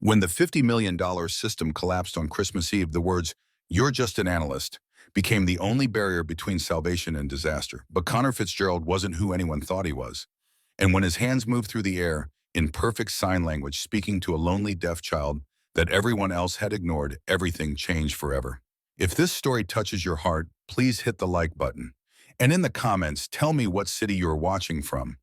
When the $50 million system collapsed on Christmas Eve, the words, "You're just an analyst," became the only barrier between salvation and disaster. But Connor Fitzgerald wasn't who anyone thought he was. And when his hands moved through the air, in perfect sign language, speaking to a lonely deaf child that everyone else had ignored, everything changed forever. If this story touches your heart, please hit the like button. And in the comments, tell me what city you're watching from.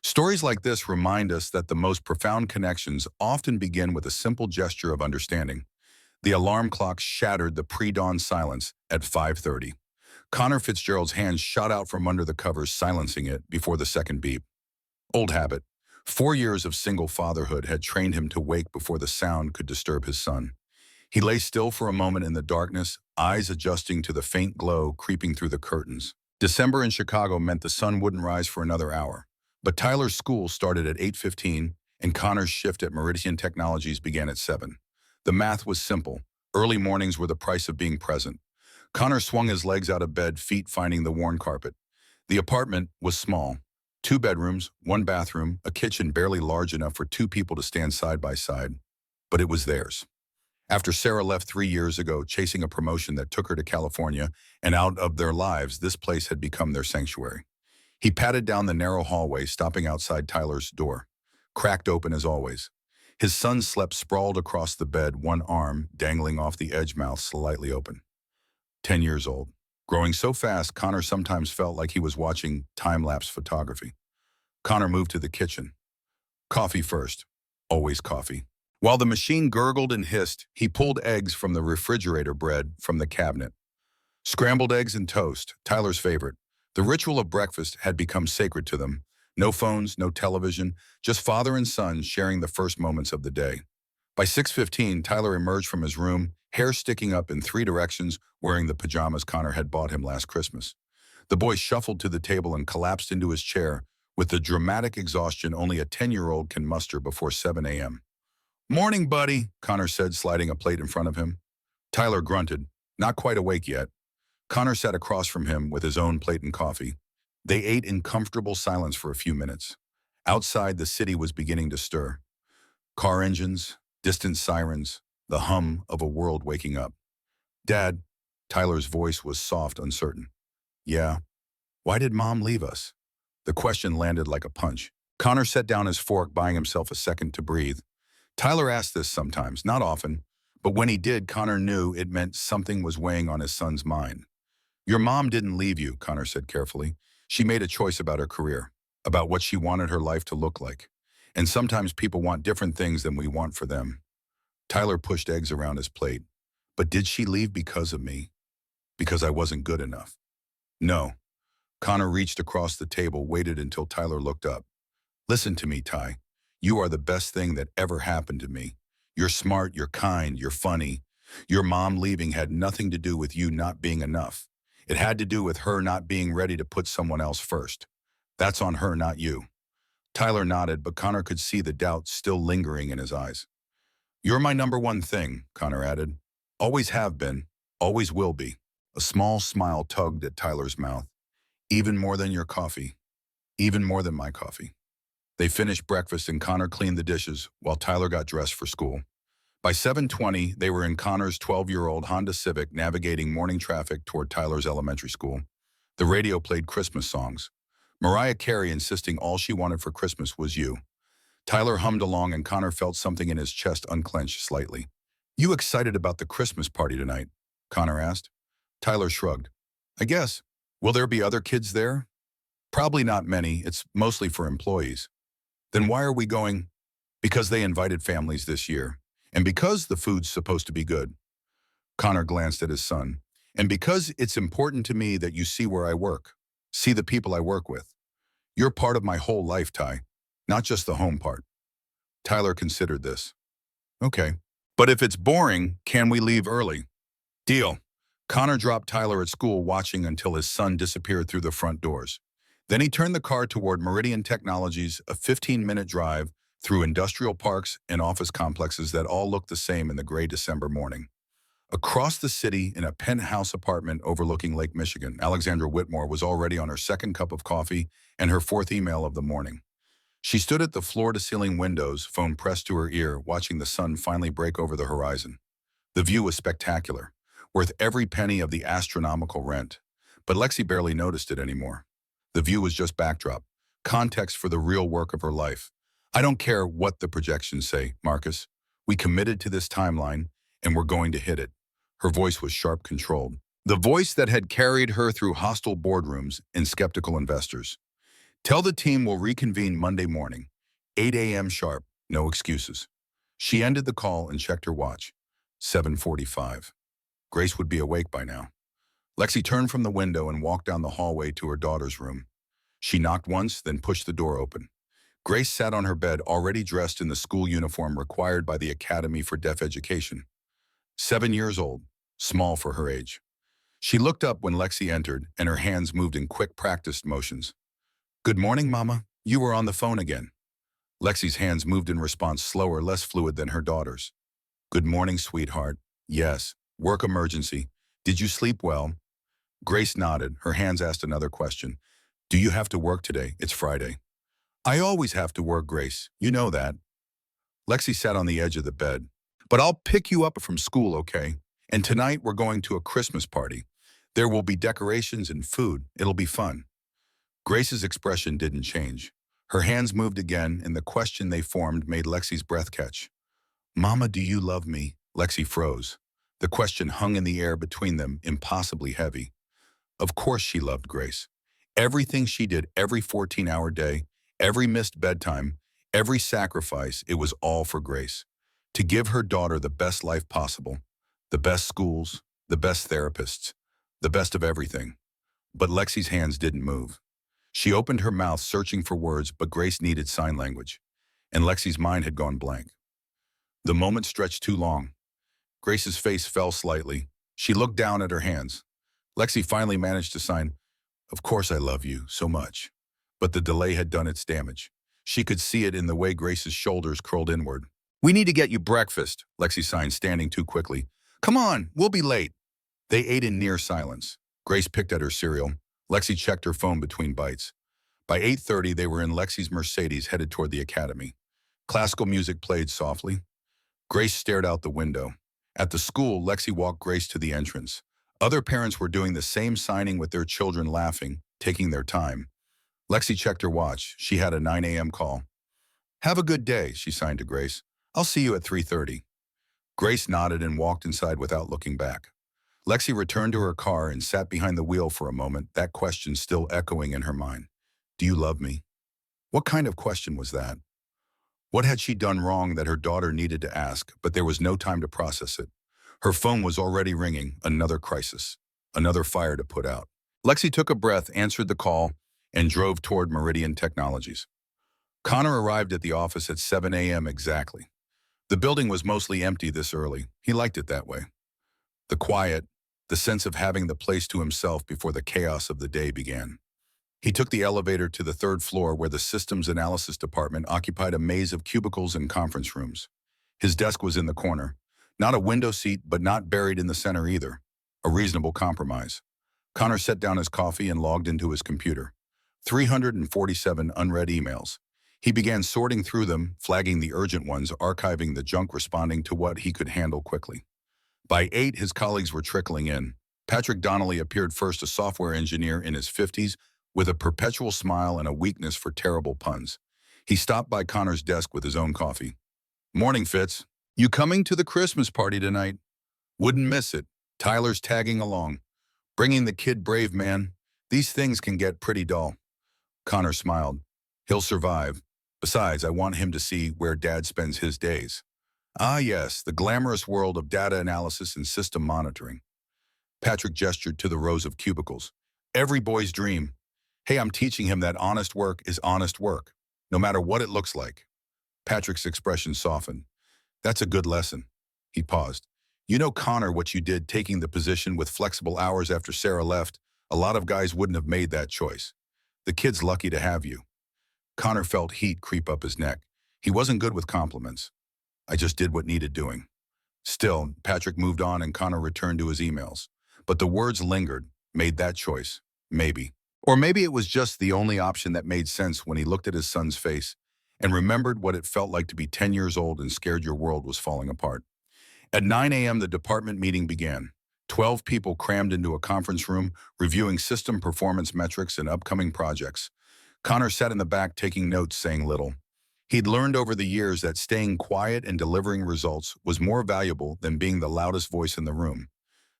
Stories like this remind us that the most profound connections often begin with a simple gesture of understanding. The alarm clock shattered the pre-dawn silence at 5:30. Connor Fitzgerald's hand shot out from under the covers, silencing it before the second beep. Old habit. 4 years of single fatherhood had trained him to wake before the sound could disturb his son. He lay still for a moment in the darkness, eyes adjusting to the faint glow creeping through the curtains. December in Chicago meant the sun wouldn't rise for another hour. But Tyler's school started at 8:15, and Connor's shift at Meridian Technologies began at 7. The math was simple. Early mornings were the price of being present. Connor swung his legs out of bed, feet finding the worn carpet. The apartment was small. 2 bedrooms, 1 bathroom, a kitchen barely large enough for 2 people to stand side by side. But it was theirs. After Sarah left 3 years ago, chasing a promotion that took her to California and out of their lives, this place had become their sanctuary. He patted down the narrow hallway, stopping outside Tyler's door, cracked open as always. His son slept sprawled across the bed, one arm dangling off the edge, mouth slightly open. 10 years old. Growing so fast, Connor sometimes felt like he was watching time-lapse photography. Connor moved to the kitchen. Coffee first. Always coffee. While the machine gurgled and hissed, he pulled eggs from the refrigerator, bread from the cabinet. Scrambled eggs and toast, Tyler's favorite. The ritual of breakfast had become sacred to them. No phones, no television, just father and son sharing the first moments of the day. By 6:15, Tyler emerged from his room, hair sticking up in 3 directions, wearing the pajamas Connor had bought him last Christmas. The boy shuffled to the table and collapsed into his chair with the dramatic exhaustion only a 10-year-old can muster before 7 a.m. "Morning, buddy," Connor said, sliding a plate in front of him. Tyler grunted, not quite awake yet. Connor sat across from him with his own plate and coffee. They ate in comfortable silence for a few minutes. Outside, the city was beginning to stir. Car engines, distant sirens, the hum of a world waking up. "Dad," Tyler's voice was soft, uncertain. "Yeah. Why did Mom leave us?" The question landed like a punch. Connor set down his fork, buying himself a second to breathe. Tyler asked this sometimes, not often, but when he did, Connor knew it meant something was weighing on his son's mind. "Your mom didn't leave you," Connor said carefully. "She made a choice about her career, about what she wanted her life to look like. And sometimes people want different things than we want for them." Tyler pushed eggs around his plate. "But did she leave because of me? Because I wasn't good enough?" "No." Connor reached across the table, waited until Tyler looked up. "Listen to me, Ty. You are the best thing that ever happened to me. You're smart, you're kind, you're funny. Your mom leaving had nothing to do with you not being enough. It had to do with her not being ready to put someone else first. That's on her, not you." Tyler nodded, but Connor could see the doubt still lingering in his eyes. "You're my number one thing," Connor added. "Always have been, always will be." A small smile tugged at Tyler's mouth. "Even more than your coffee. Even more than my coffee." They finished breakfast and Connor cleaned the dishes while Tyler got dressed for school. By 7:20, they were in Connor's 12-year-old Honda Civic, navigating morning traffic toward Tyler's elementary school. The radio played Christmas songs. Mariah Carey insisting all she wanted for Christmas was you. Tyler hummed along and Connor felt something in his chest unclench slightly. "You excited about the Christmas party tonight?" Connor asked. Tyler shrugged. "I guess. Will there be other kids there?" "Probably not many. It's mostly for employees." "Then why are we going?" "Because they invited families this year. And because the food's supposed to be good." Connor glanced at his son. "And because it's important to me that you see where I work, see the people I work with. You're part of my whole life, Ty, not just the home part." Tyler considered this. "Okay. But if it's boring, can we leave early?" "Deal." Connor dropped Tyler at school, watching until his son disappeared through the front doors. Then he turned the car toward Meridian Technologies, a 15-minute drive through industrial parks and office complexes that all looked the same in the gray December morning. Across the city, in a penthouse apartment overlooking Lake Michigan, Alexandra Whitmore was already on her second cup of coffee and her 4th email of the morning. She stood at the floor-to-ceiling windows, phone pressed to her ear, watching the sun finally break over the horizon. The view was spectacular, worth every penny of the astronomical rent. But Lexi barely noticed it anymore. The view was just backdrop, context for the real work of her life. I don't care what the projections say, Marcus. We committed to this timeline, and we're going to hit it. Her voice was sharp, controlled. The voice that had carried her through hostile boardrooms and skeptical investors. Tell the team we'll reconvene Monday morning, 8 a.m. sharp, no excuses. She ended the call and checked her watch. 7:45. Grace would be awake by now. Lexi turned from the window and walked down the hallway to her daughter's room. She knocked once, then pushed the door open. Grace sat on her bed, already dressed in the school uniform required by the Academy for Deaf Education. 7 years old, small for her age. She looked up when Lexi entered, and her hands moved in quick, practiced motions. "Good morning, Mama. You were on the phone again." Lexi's hands moved in response, slower, less fluid than her daughter's. "Good morning, sweetheart. Yes, work emergency. Did you sleep well?" Grace nodded. Her hands asked another question. "Do you have to work today? It's Friday." "I always have to work, Grace. You know that." Lexi sat on the edge of the bed. "But I'll pick you up from school, okay? And tonight we're going to a Christmas party. There will be decorations and food. It'll be fun." Grace's expression didn't change. Her hands moved again, and the question they formed made Lexi's breath catch. "Mama, do you love me?" Lexi froze. The question hung in the air between them, impossibly heavy. Of course she loved Grace. Everything she did every 14-hour day, every missed bedtime, every sacrifice, it was all for Grace. To give her daughter the best life possible, the best schools, the best therapists, the best of everything. But Lexi's hands didn't move. She opened her mouth, searching for words, but Grace needed sign language, and Lexi's mind had gone blank. The moment stretched too long. Grace's face fell slightly. She looked down at her hands. Lexi finally managed to sign, "Of course I love you so much." But the delay had done its damage. She could see it in the way Grace's shoulders curled inward. "We need to get you breakfast," Lexi signed, standing too quickly. "Come on, we'll be late." They ate in near silence. Grace picked at her cereal. Lexi checked her phone between bites. By 8:30, they were in Lexi's Mercedes, headed toward the academy. Classical music played softly. Grace stared out the window. At the school, Lexi walked Grace to the entrance. Other parents were doing the same signing with their children, laughing, taking their time. Lexi checked her watch. She had a 9 a.m. call. "Have a good day," she signed to Grace. "I'll see you at 3:30. Grace nodded and walked inside without looking back. Lexi returned to her car and sat behind the wheel for a moment, that question still echoing in her mind. "Do you love me?" What kind of question was that? What had she done wrong that her daughter needed to ask, but there was no time to process it? Her phone was already ringing, another crisis, another fire to put out. Lexi took a breath, answered the call, and drove toward Meridian Technologies. Connor arrived at the office at 7 a.m. exactly. The building was mostly empty this early. He liked it that way. The quiet, the sense of having the place to himself before the chaos of the day began. He took the elevator to the third floor where the systems analysis department occupied a maze of cubicles and conference rooms. His desk was in the corner. Not a window seat, but not buried in the center either. A reasonable compromise. Connor set down his coffee and logged into his computer. 347 unread emails. He began sorting through them, flagging the urgent ones, archiving the junk, responding to what he could handle quickly. By 8, his colleagues were trickling in. Patrick Donnelly appeared first, a software engineer in his 50s, with a perpetual smile and a weakness for terrible puns. He stopped by Connor's desk with his own coffee. "Morning, Fitz. You coming to the Christmas party tonight?" "Wouldn't miss it. Tyler's tagging along. Bringing the kid brave, man. These things can get pretty dull." Connor smiled. "He'll survive. Besides, I want him to see where Dad spends his days." "Ah, yes, the glamorous world of data analysis and system monitoring." Patrick gestured to the rows of cubicles. "Every boy's dream. Hey, I'm teaching him that honest work is honest work, no matter what it looks like." Patrick's expression softened. "That's a good lesson." He paused. "You know, Connor, what you did taking the position with flexible hours after Sarah left, a lot of guys wouldn't have made that choice. The kid's lucky to have you." Connor felt heat creep up his neck. He wasn't good with compliments. "I just did what needed doing." Still, Patrick moved on and Connor returned to his emails. But the words lingered. "Made that choice. Maybe." Or maybe it was just the only option that made sense when he looked at his son's face. and remembered what it felt like to be 10 years old and scared your world was falling apart. At 9 a.m., the department meeting began. 12 people crammed into a conference room, reviewing system performance metrics and upcoming projects. Connor sat in the back taking notes, saying little. He'd learned over the years that staying quiet and delivering results was more valuable than being the loudest voice in the room.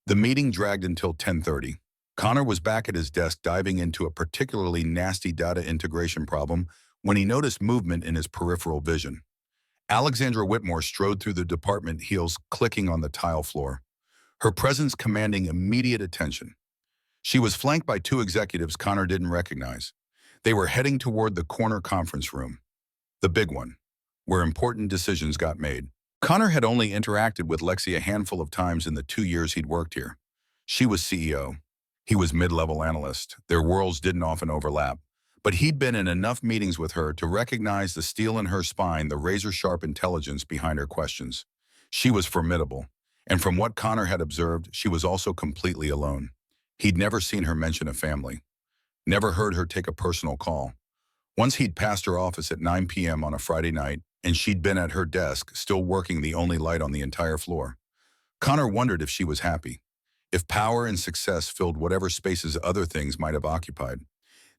The meeting dragged until 10:30. Connor was back at his desk diving into a particularly nasty data integration problem when he noticed movement in his peripheral vision. Alexandra Whitmore strode through the department, heels clicking on the tile floor, her presence commanding immediate attention. She was flanked by two executives Connor didn't recognize. They were heading toward the corner conference room, the big one, where important decisions got made. Connor had only interacted with Lexi a handful of times in the 2 years he'd worked here. She was CEO. He was mid-level analyst. Their worlds didn't often overlap, but he'd been in enough meetings with her to recognize the steel in her spine, the razor-sharp intelligence behind her questions. She was formidable, and from what Connor had observed, she was also completely alone. He'd never seen her mention a family, never heard her take a personal call. Once he'd passed her office at 9 p.m. on a Friday night, and she'd been at her desk, still working the only light on the entire floor. Connor wondered if she was happy, if power and success filled whatever spaces other things might have occupied.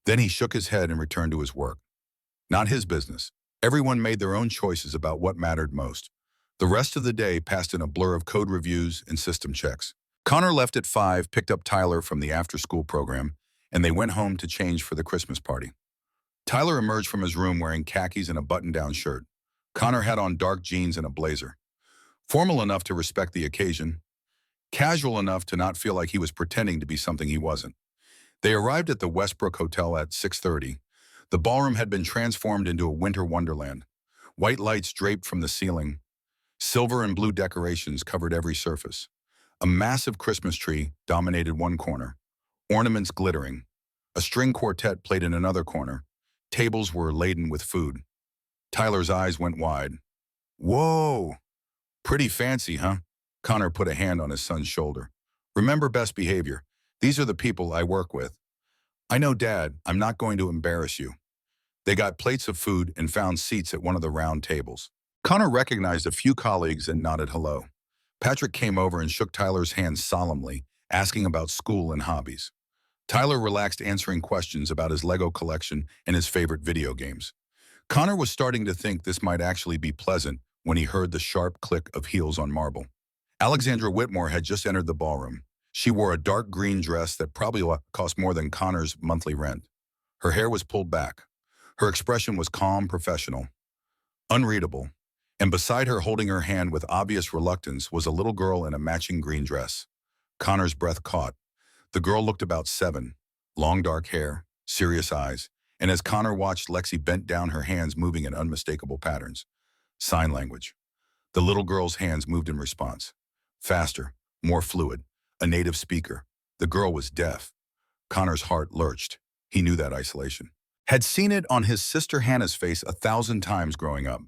Then he shook his head and returned to his work. Not his business. Everyone made their own choices about what mattered most. The rest of the day passed in a blur of code reviews and system checks. Connor left at 5, picked up Tyler from the after-school program, and they went home to change for the Christmas party. Tyler emerged from his room wearing khakis and a button-down shirt. Connor had on dark jeans and a blazer. Formal enough to respect the occasion, casual enough to not feel like he was pretending to be something he wasn't. They arrived at the Westbrook Hotel at 6:30. The ballroom had been transformed into a winter wonderland. White lights draped from the ceiling. Silver and blue decorations covered every surface. A massive Christmas tree dominated one corner, ornaments glittering. A string quartet played in another corner. Tables were laden with food. Tyler's eyes went wide. Whoa! Pretty fancy, huh? Connor put a hand on his son's shoulder. Remember best behavior. These are the people I work with. I know, Dad, I'm not going to embarrass you. They got plates of food and found seats at one of the round tables. Connor recognized a few colleagues and nodded hello. Patrick came over and shook Tyler's hand solemnly, asking about school and hobbies. Tyler relaxed, answering questions about his Lego collection and his favorite video games. Connor was starting to think this might actually be pleasant when he heard the sharp click of heels on marble. Alexandra Whitmore had just entered the ballroom. She wore a dark green dress that probably cost more than Connor's monthly rent. Her hair was pulled back. Her expression was calm, professional, unreadable. And beside her, holding her hand with obvious reluctance, was a little girl in a matching green dress. Connor's breath caught. The girl looked about 7, long dark hair, serious eyes, and as Connor watched, Lexi bent down, her hands moving in unmistakable patterns. Sign language. The little girl's hands moved in response. Faster, more fluid, a native speaker. The girl was deaf. Connor's heart lurched. He knew that isolation. Had seen it on his sister Hannah's face 1,000 times growing up.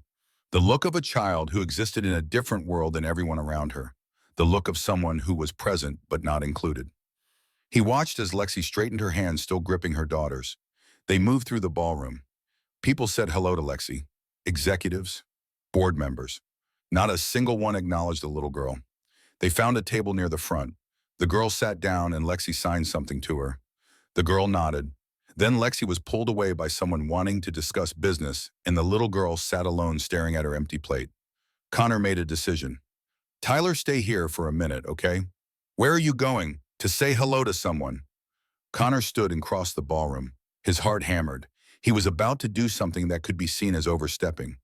The look of a child who existed in a different world than everyone around her. The look of someone who was present but not included. He watched as Lexi straightened her hands, still gripping her daughter's. They moved through the ballroom. People said hello to Lexi. Executives, board members. Not a single one acknowledged the little girl. They found a table near the front. The girl sat down and Lexi signed something to her. The girl nodded. Then Lexi was pulled away by someone wanting to discuss business, and the little girl sat alone staring at her empty plate. Connor made a decision. Tyler, stay here for a minute, okay? Where are you going? To say hello to someone. Connor stood and crossed the ballroom. His heart hammered. He was about to do something that could be seen as overstepping.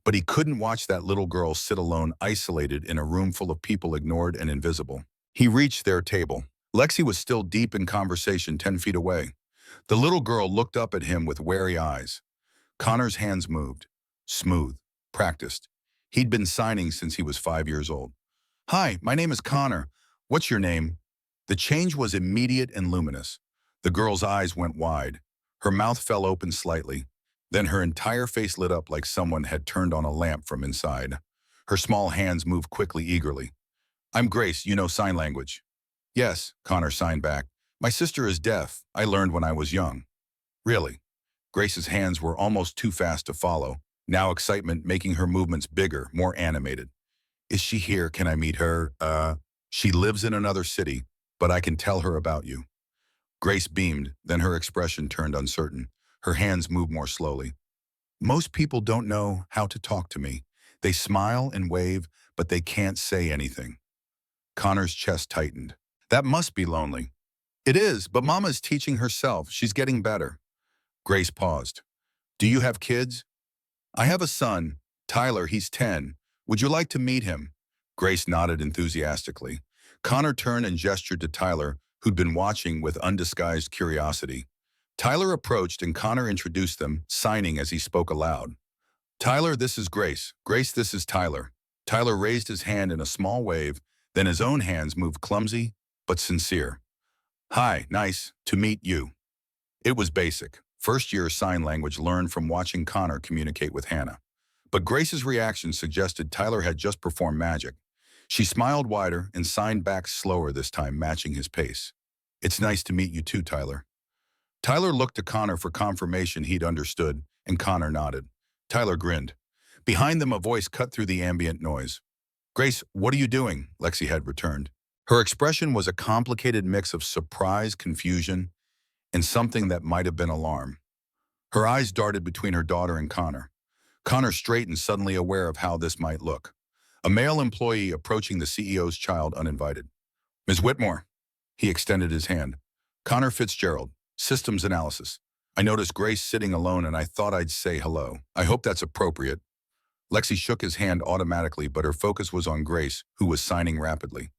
But he couldn't watch that little girl sit alone, isolated in a room full of people, ignored and invisible. He reached their table. Lexi was still deep in conversation 10 feet away. The little girl looked up at him with wary eyes. Connor's hands moved. Smooth. Practiced. He'd been signing since he was 5 years old. Hi, my name is Connor. What's your name? The change was immediate and luminous. The girl's eyes went wide. Her mouth fell open slightly. Then her entire face lit up like someone had turned on a lamp from inside. Her small hands moved quickly, eagerly. I'm Grace, you know sign language. Yes, Connor signed back. My sister is deaf. I learned when I was young. Really? Grace's hands were almost too fast to follow. now excitement making her movements bigger, more animated. Is she here? Can I meet her? She lives in another city, but I can tell her about you. Grace beamed, then her expression turned uncertain. Her hands moved more slowly. Most people don't know how to talk to me. They smile and wave, but they can't say anything. Connor's chest tightened. That must be lonely. It is, but Mama's teaching herself. She's getting better. Grace paused. Do you have kids? I have a son, Tyler, he's 10. Would you like to meet him? Grace nodded enthusiastically. Connor turned and gestured to Tyler, who'd been watching with undisguised curiosity. Tyler approached and Connor introduced them, signing as he spoke aloud. Tyler, this is Grace. Grace, this is Tyler. Tyler raised his hand in a small wave, then his own hands moved clumsy, but sincere. Hi, nice to meet you. It was basic, first-year sign language learned from watching Connor communicate with Hannah. But Grace's reaction suggested Tyler had just performed magic. She smiled wider and signed back slower this time, matching his pace. It's nice to meet you too, Tyler. Tyler looked to Connor for confirmation he'd understood, and Connor nodded. Tyler grinned. Behind them, a voice cut through the ambient noise. Grace, what are you doing? Lexi had returned. Her expression was a complicated mix of surprise, confusion, and something that might have been alarm. Her eyes darted between her daughter and Connor. Connor straightened, suddenly aware of how this might look. A male employee approaching the CEO's child uninvited. Ms. Whitmore. He extended his hand. Connor Fitzgerald, Systems Analysis. I noticed Grace sitting alone and I thought I'd say hello. I hope that's appropriate. Lexi shook his hand automatically, but her focus was on Grace, who was signing rapidly.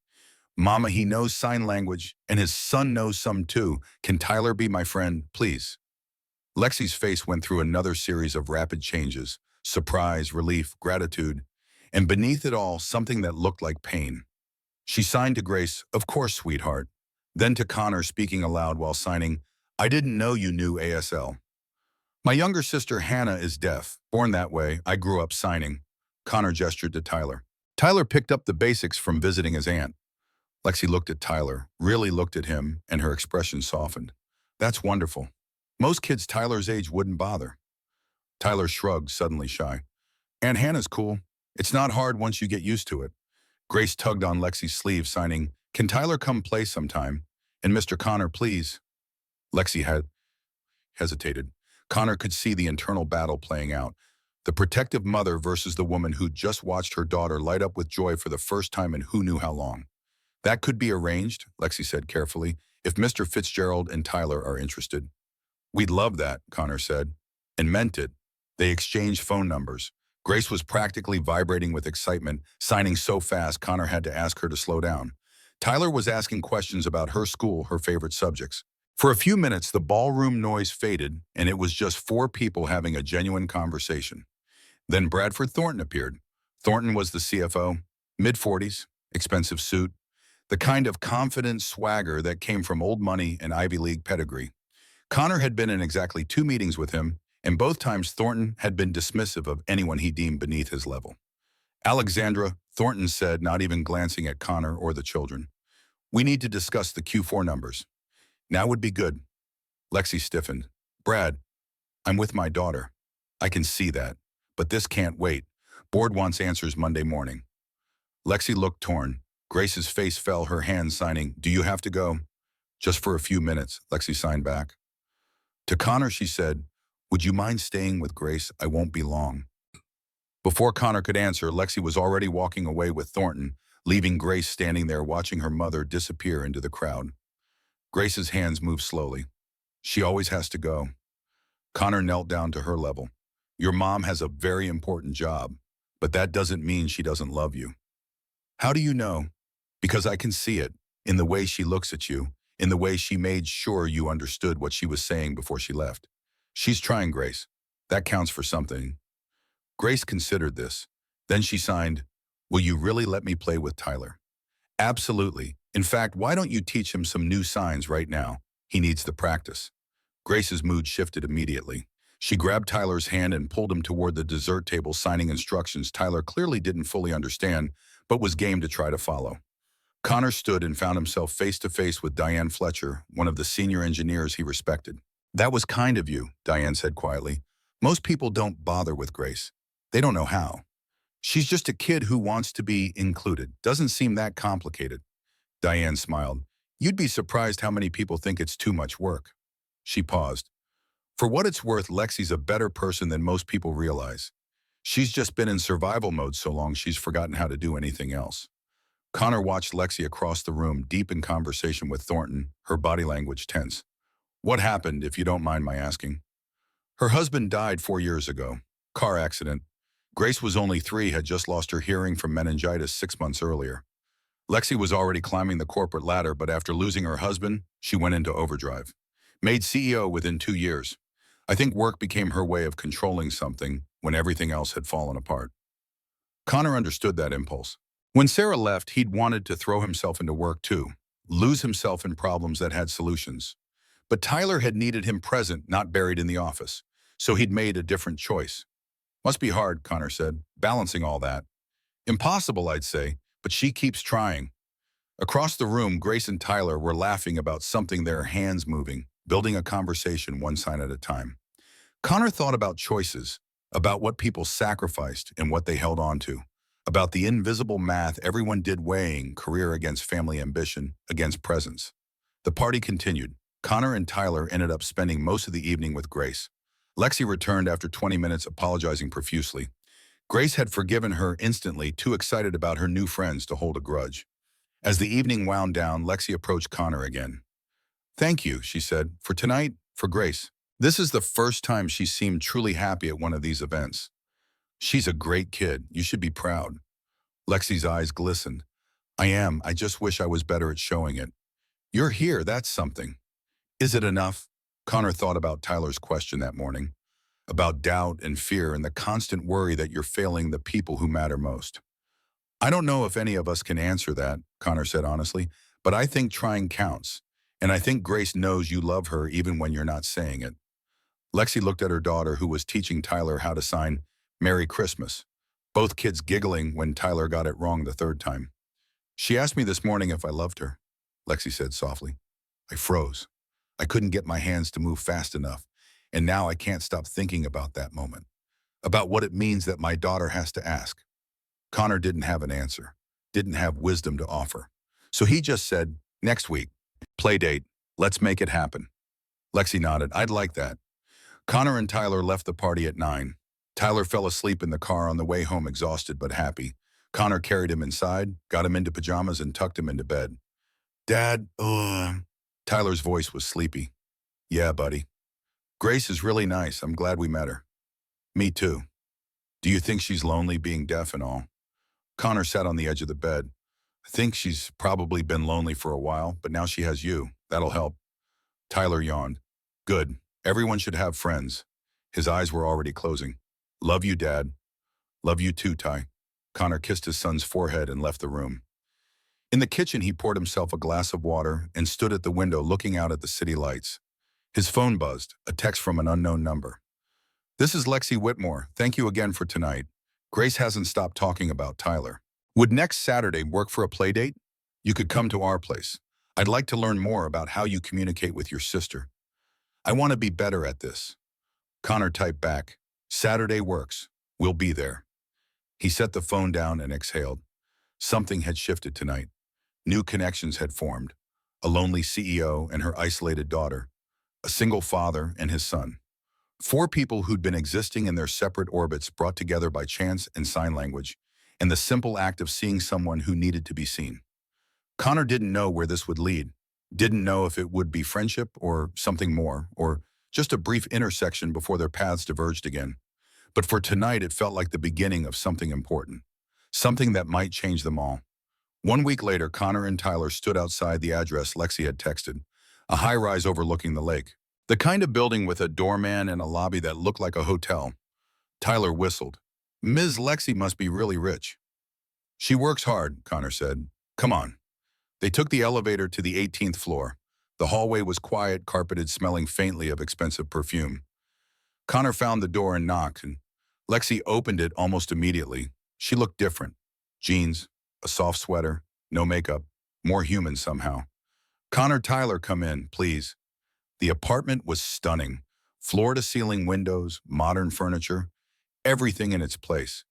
Mama, he knows sign language, and his son knows some too. Can Tyler be my friend, please? Lexi's face went through another series of rapid changes, surprise, relief, gratitude, and beneath it all, something that looked like pain. She signed to Grace, of course, sweetheart. Then to Connor, speaking aloud while signing, I didn't know you knew ASL. My younger sister Hannah is deaf. Born that way, I grew up signing. Connor gestured to Tyler. Tyler picked up the basics from visiting his aunt. Lexi looked at Tyler, really looked at him, and her expression softened. That's wonderful. Most kids Tyler's age wouldn't bother. Tyler shrugged, suddenly shy. Aunt Hannah's cool. It's not hard once you get used to it. Grace tugged on Lexi's sleeve, signing, Can Tyler come play sometime? And Mr. Connor, please. Lexi had hesitated. Connor could see the internal battle playing out. The protective mother versus the woman who'd just watched her daughter light up with joy for the first time in who knew how long. That could be arranged, Lexi said carefully, if Mr. Fitzgerald and Tyler are interested. We'd love that, Connor said, and meant it. They exchanged phone numbers. Grace was practically vibrating with excitement, signing so fast Connor had to ask her to slow down. Tyler was asking questions about her school, her favorite subjects. For a few minutes, the ballroom noise faded, and it was just four people having a genuine conversation. Then Bradford Thornton appeared. Thornton was the CFO, mid-40s, expensive suit, the kind of confident swagger that came from old money and Ivy League pedigree. Connor had been in exactly 2 meetings with him, and both times Thornton had been dismissive of anyone he deemed beneath his level. Alexandra, Thornton said, not even glancing at Connor or the children. We need to discuss the Q4 numbers. Now would be good. Lexi stiffened. Brad, I'm with my daughter. I can see that. But this can't wait. Board wants answers Monday morning. Lexi looked torn. Grace's face fell, her hand signing, Do you have to go? Just for a few minutes, Lexi signed back. To Connor, she said, Would you mind staying with Grace? I won't be long. Before Connor could answer, Lexi was already walking away with Thornton, leaving Grace standing there watching her mother disappear into the crowd. Grace's hands moved slowly. She always has to go. Connor knelt down to her level. Your mom has a very important job, but that doesn't mean she doesn't love you. How do you know? Because I can see it, in the way she looks at you, in the way she made sure you understood what she was saying before she left. She's trying, Grace. That counts for something. Grace considered this. Then she signed, Will you really let me play with Tyler? Absolutely. In fact, why don't you teach him some new signs right now? He needs the practice. Grace's mood shifted immediately. She grabbed Tyler's hand and pulled him toward the dessert table, signing instructions Tyler clearly didn't fully understand, but was game to try to follow. Connor stood and found himself face to face with Diane Fletcher, one of the senior engineers he respected. That was kind of you, Diane said quietly. Most people don't bother with Grace. They don't know how. She's just a kid who wants to be included. Doesn't seem that complicated. Diane smiled. You'd be surprised how many people think it's too much work. She paused. For what it's worth, Lexi's a better person than most people realize. She's just been in survival mode so long she's forgotten how to do anything else. Connor watched Lexi across the room, deep in conversation with Thornton, her body language tense. What happened, if you don't mind my asking? Her husband died 4 years ago. Car accident. Grace was only 3, had just lost her hearing from meningitis 6 months earlier. Lexi was already climbing the corporate ladder, but after losing her husband, she went into overdrive. Made CEO within 2 years. I think work became her way of controlling something when everything else had fallen apart. Connor understood that impulse. When Sarah left, he'd wanted to throw himself into work too, lose himself in problems that had solutions. But Tyler had needed him present, not buried in the office, so he'd made a different choice. Must be hard, Connor said, balancing all that. Impossible, I'd say, but she keeps trying. Across the room, Grace and Tyler were laughing about something, their hands moving, building a conversation one sign at a time. Connor thought about choices, about what people sacrificed and what they held on to, about the invisible math everyone did, weighing career against family ambition, against presence. The party continued. Connor and Tyler ended up spending most of the evening with Grace. Lexi returned after 20 minutes, apologizing profusely. Grace had forgiven her instantly, too excited about her new friends to hold a grudge. As the evening wound down, Lexi approached Connor again. Thank you, she said, for tonight, for Grace. This is the first time she seemed truly happy at one of these events. She's a great kid. You should be proud. Lexi's eyes glistened. I am. I just wish I was better at showing it. You're here. That's something. Is it enough? Connor thought about Tyler's question that morning, about doubt and fear and the constant worry that you're failing the people who matter most. I don't know if any of us can answer that, Connor said honestly, but I think trying counts. And I think Grace knows you love her even when you're not saying it. Lexi looked at her daughter, who was teaching Tyler how to sign Merry Christmas, both kids giggling when Tyler got it wrong the third time. She asked me this morning if I loved her, Lexi said softly. I froze. I couldn't get my hands to move fast enough, and now I can't stop thinking about that moment, about what it means that my daughter has to ask. Connor didn't have an answer, didn't have wisdom to offer. So he just said, next week, play date, let's make it happen. Lexi nodded. I'd like that. Connor and Tyler left the party at 9. Tyler fell asleep in the car on the way home, exhausted but happy. Connor carried him inside, got him into pajamas, and tucked him into bed. Dad, Tyler's voice was sleepy. Yeah, buddy. Grace is really nice. I'm glad we met her. Me too. Do you think she's lonely, being deaf and all? Connor sat on the edge of the bed. I think she's probably been lonely for a while, but now she has you. That'll help. Tyler yawned. Good. Everyone should have friends. His eyes were already closing. Love you, Dad. Love you too, Ty. Connor kissed his son's forehead and left the room. In the kitchen, he poured himself a glass of water and stood at the window looking out at the city lights. His phone buzzed, a text from an unknown number. This is Lexi Whitmore. Thank you again for tonight. Grace hasn't stopped talking about Tyler. Would next Saturday work for a play date? You could come to our place. I'd like to learn more about how you communicate with your sister. I want to be better at this. Connor typed back, Saturday works. We'll be there. He set the phone down and exhaled. Something had shifted tonight. New connections had formed. A lonely CEO and her isolated daughter. A single father and his son. 4 people who'd been existing in their separate orbits, brought together by chance and sign language, and the simple act of seeing someone who needed to be seen. Connor didn't know where this would lead. Didn't know if it would be friendship or something more, or just a brief intersection before their paths diverged again. But for tonight, it felt like the beginning of something important. Something that might change them all. 1 week later, Connor and Tyler stood outside the address Lexi had texted, a high-rise overlooking the lake. The kind of building with a doorman and a lobby that looked like a hotel. Tyler whistled. Ms. Lexi must be really rich. She works hard, Connor said. Come on. They took the elevator to the 18th floor. The hallway was quiet, carpeted, smelling faintly of expensive perfume. Connor found the door and knocked, and Lexi opened it almost immediately. She looked different. Jeans, a soft sweater, no makeup, more human somehow. Connor, Tyler, come in, please. The apartment was stunning. Floor-to-ceiling windows, modern furniture, everything in its place.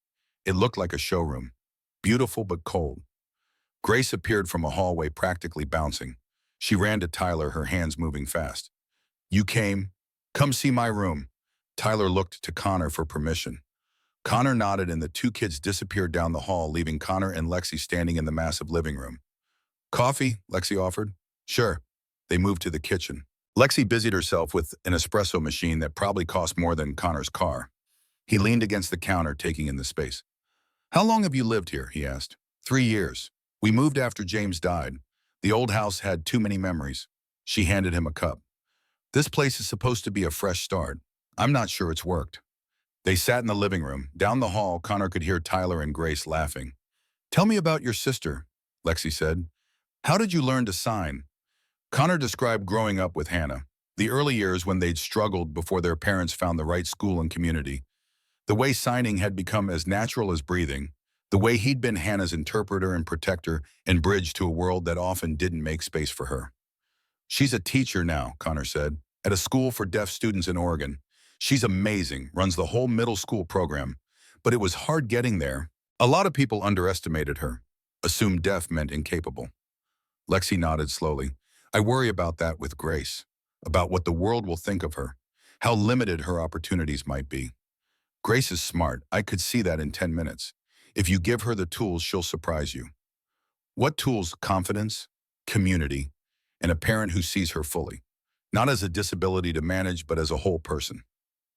It looked like a showroom. Beautiful but cold. Grace appeared from a hallway practically bouncing. She ran to Tyler, her hands moving fast. "You came? Come see my room." Tyler looked to Connor for permission. Connor nodded and the two kids disappeared down the hall, leaving Connor and Lexi standing in the massive living room. "Coffee?" Lexi offered. "Sure." They moved to the kitchen. Lexi busied herself with an espresso machine that probably cost more than Connor's car. He leaned against the counter, taking in the space. "How long have you lived here?" he asked. 3 years. We moved after James died. The old house had too many memories." She handed him a cup. "This place is supposed to be a fresh start. I'm not sure it's worked." They sat in the living room. Down the hall, Connor could hear Tyler and Grace laughing. "Tell me about your sister," Lexi said. "How did you learn to sign?" Connor described growing up with Hannah, the early years when they'd struggled before their parents found the right school and community. The way signing had become as natural as breathing, the way he'd been Hannah's interpreter and protector and bridge to a world that often didn't make space for her. "She's a teacher now," Connor said, "at a school for deaf students in Oregon. She's amazing, runs the whole middle school program. But it was hard getting there. A lot of people underestimated her, assumed deaf meant incapable." Lexi nodded slowly. "I worry about that with Grace, about what the world will think of her, how limited her opportunities might be. Grace is smart. I could see that in 10 minutes. If you give her the tools, she'll surprise you." "What tools?" "Confidence, community, and a parent who sees her fully. Not as a disability to manage, but as a whole person."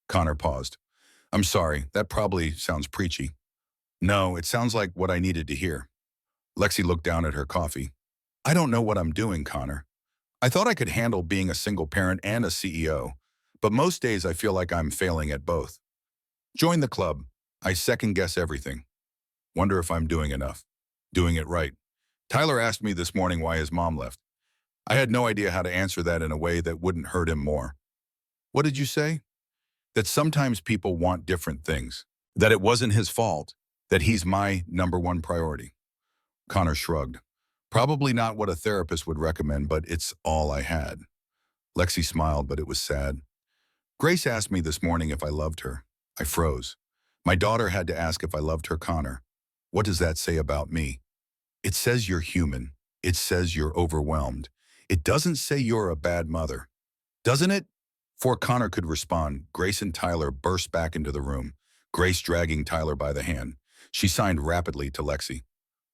Connor paused. "I'm sorry, that probably sounds preachy." "No, it sounds like what I needed to hear." Lexi looked down at her coffee. "I don't know what I'm doing, Connor. I thought I could handle being a single parent and a CEO, but most days I feel like I'm failing at both. Join the club. I second-guess everything. Wonder if I'm doing enough. Doing it right. Tyler asked me this morning why his mom left. I had no idea how to answer that in a way that wouldn't hurt him more." "What did you say?" "That sometimes people want different things. That it wasn't his fault. That he's my #1 priority." Connor shrugged. "Probably not what a therapist would recommend, but it's all I had." Lexi smiled, but it was sad. "Grace asked me this morning if I loved her. I froze. My daughter had to ask if I loved her, Connor. What does that say about me? It says you're human. It says you're overwhelmed. It doesn't say you're a bad mother. Doesn't it?" Before Connor could respond, Grace and Tyler burst back into the room, Grace dragging Tyler by the hand. She signed rapidly to Lexi.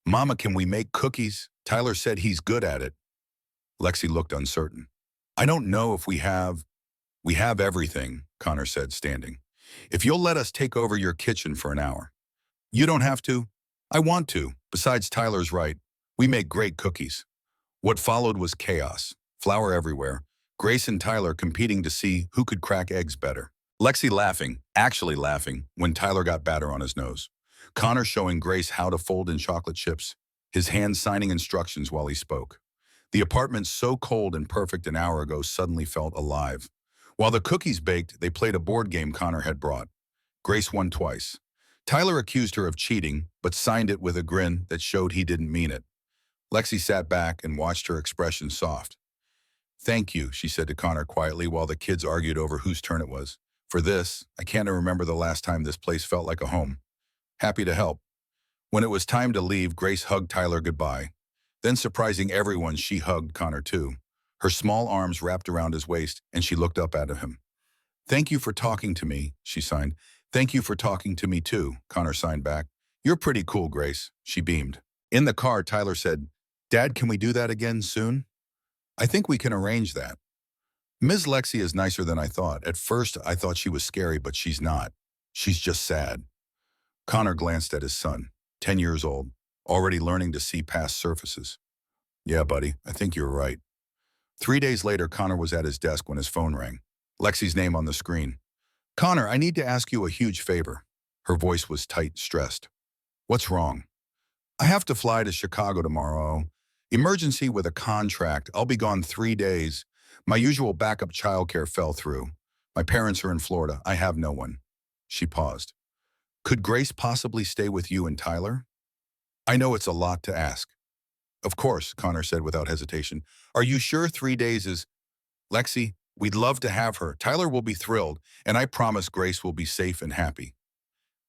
"Mama, can we make cookies? Tyler said he's good at it." Lexi looked uncertain. "I don't know if we have." "We have everything," Connor said, standing. "If you'll let us take over your kitchen for an hour." "You don't have to." "I want to. Besides, Tyler's right. We make great cookies." What followed was chaos. Flour everywhere. Grace and Tyler competing to see who could crack eggs better. Lexi laughing, actually laughing, when Tyler got batter on his nose. Connor showing Grace how to fold in chocolate chips, his hands signing instructions while he spoke. The apartment so cold and perfect an hour ago suddenly felt alive. While the cookies baked, they played a board game Connor had brought. Grace won twice. Tyler accused her of cheating, but signed it with a grin that showed he didn't mean it. Lexi sat back and watched her expression soft. "Thank you," she said to Connor quietly while the kids argued over whose turn it was. "For this, I can't remember the last time this place felt like a home. Happy to help." When it was time to leave, Grace hugged Tyler goodbye. Then, surprising everyone, she hugged Connor too. Her small arms wrapped around his waist, and she looked up at him. "Thank you for talking to me," she signed. "Thank you for talking to me too," Connor signed back. "You're pretty cool, Grace," she beamed. In the car, Tyler said, "Dad, can we do that again soon?" "I think we can arrange that." "Ms. Lexi is nicer than I thought. At first, I thought she was scary, but she's not. She's just sad." Connor glanced at his son, 10 years old, already learning to see past surfaces. "Yeah, buddy, I think you're right." 3 days later, Connor was at his desk when his phone rang. Lexi's name on the screen. "Connor, I need to ask you a huge favor." Her voice was tight, stressed. "What's wrong?" "I have to fly to Chicago tomorrow. Emergency with a contract. I'll be gone 3 days. My usual backup childcare fell through. My parents are in Florida. I have no one." She paused. "Could Grace possibly stay with you and Tyler?" "I know it's a lot to ask." "Of course," Connor said without hesitation. "Are you sure 3 days is—" "Lexi, We'd love to have her. Tyler will be thrilled, and I promise Grace will be safe and happy.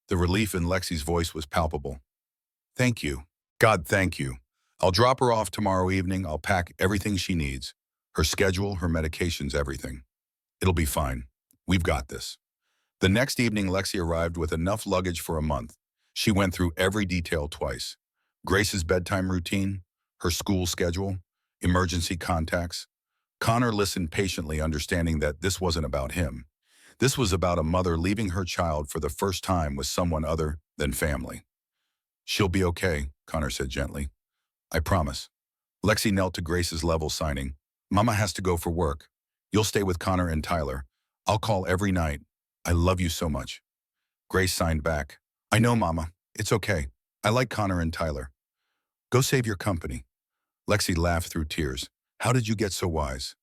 The relief in Lexi's voice was palpable. Thank you. God, thank you. I'll drop her off tomorrow evening. I'll pack everything she needs. Her schedule, her medications, everything. It'll be fine. We've got this. The next evening, Lexi arrived with enough luggage for a month. She went through every detail twice. Grace's bedtime routine, her school schedule, emergency contacts. Connor listened patiently, understanding that this wasn't about him. This was about a mother leaving her child for the first time with someone other than family. She'll be okay, Connor said gently. I promise. Lexi knelt to Grace's level, signing. Mama has to go for work. You'll stay with Connor and Tyler. I'll call every night. I love you so much. Grace signed back. I know, Mama. It's okay. I like Connor and Tyler. Go save your company. Lexi laughed through tears. How did you get so wise?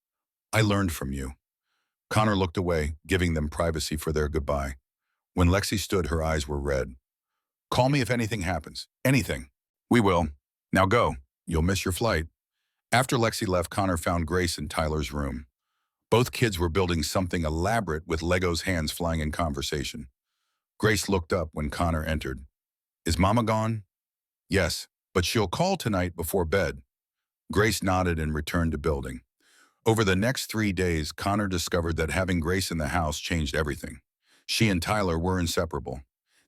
I learned from you. Connor looked away, giving them privacy for their goodbye. When Lexi stood, her eyes were red. Call me if anything happens. Anything. We will. Now go. You'll miss your flight. After Lexi left, Connor found Grace in Tyler's room. Both kids were building something elaborate with Legos, hands flying in conversation. Grace looked up when Connor entered. Is Mama gone? Yes, but she'll call tonight before bed. Grace nodded and returned to building. Over the next 3 days, Connor discovered that having Grace in the house changed everything. She and Tyler were inseparable.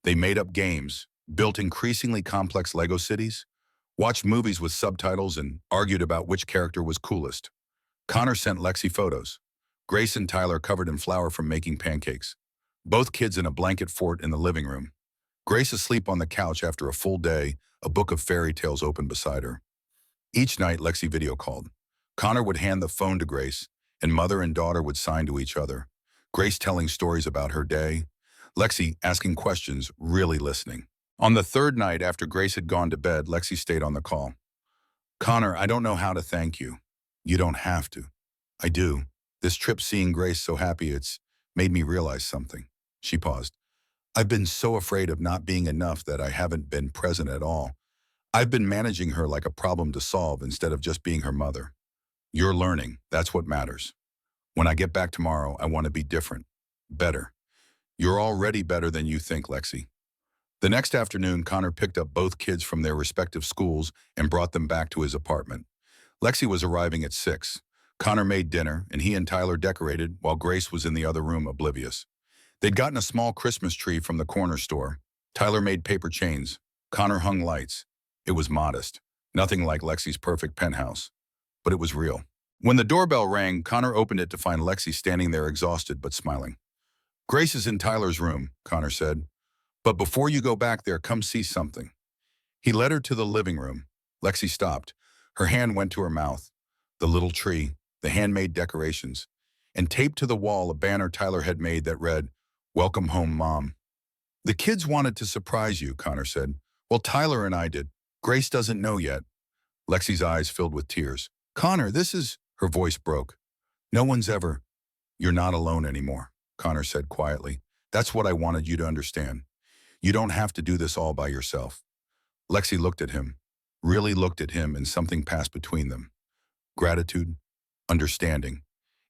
They made up games, built increasingly complex Lego cities, watched movies with subtitles, and argued about which character was coolest. Connor sent Lexi photos. Grace and Tyler covered in flour from making pancakes. Both kids in a blanket fort in the living room. Grace asleep on the couch after a full day, a book of fairy tales open beside her. Each night, Lexi video called. Connor would hand the phone to Grace, and mother and daughter would sign to each other. Grace telling stories about her day, Lexi asking questions, really listening. On the third night after Grace had gone to bed, Lexi stayed on the call. Connor, I don't know how to thank you. You don't have to. I do. This trip seeing Grace so happy, it's made me realize something. She paused. I've been so afraid of not being enough that I haven't been present at all. I've been managing her like a problem to solve instead of just being her mother. You're learning. That's what matters. When I get back tomorrow, I want to be different. Better. You're already better than you think, Lexi. The next afternoon, Connor picked up both kids from their respective schools and brought them back to his apartment. Lexi was arriving at 6. Connor made dinner, and he and Tyler decorated while Grace was in the other room oblivious. They'd gotten a small Christmas tree from the corner store. Tyler made paper chains. Connor hung lights. It was modest. Nothing like Lexi's perfect penthouse. But it was real. When the doorbell rang, Connor opened it to find Lexi standing there exhausted but smiling. Grace is in Tyler's room, Connor said. But before you go back there, come see something. He led her to the living room. Lexi stopped. Her hand went to her mouth. The little tree, the handmade decorations, and taped to the wall a banner Tyler had made that read, Welcome home, Mom. The kids wanted to surprise you, Connor said. Well, Tyler and I did. Grace doesn't know yet. Lexi's eyes filled with tears. Connor, this is... Her voice broke. No one's ever... You're not alone anymore, Connor said quietly. That's what I wanted you to understand. You don't have to do this all by yourself. Lexi looked at him, really looked at him, and something passed between them. Gratitude, understanding,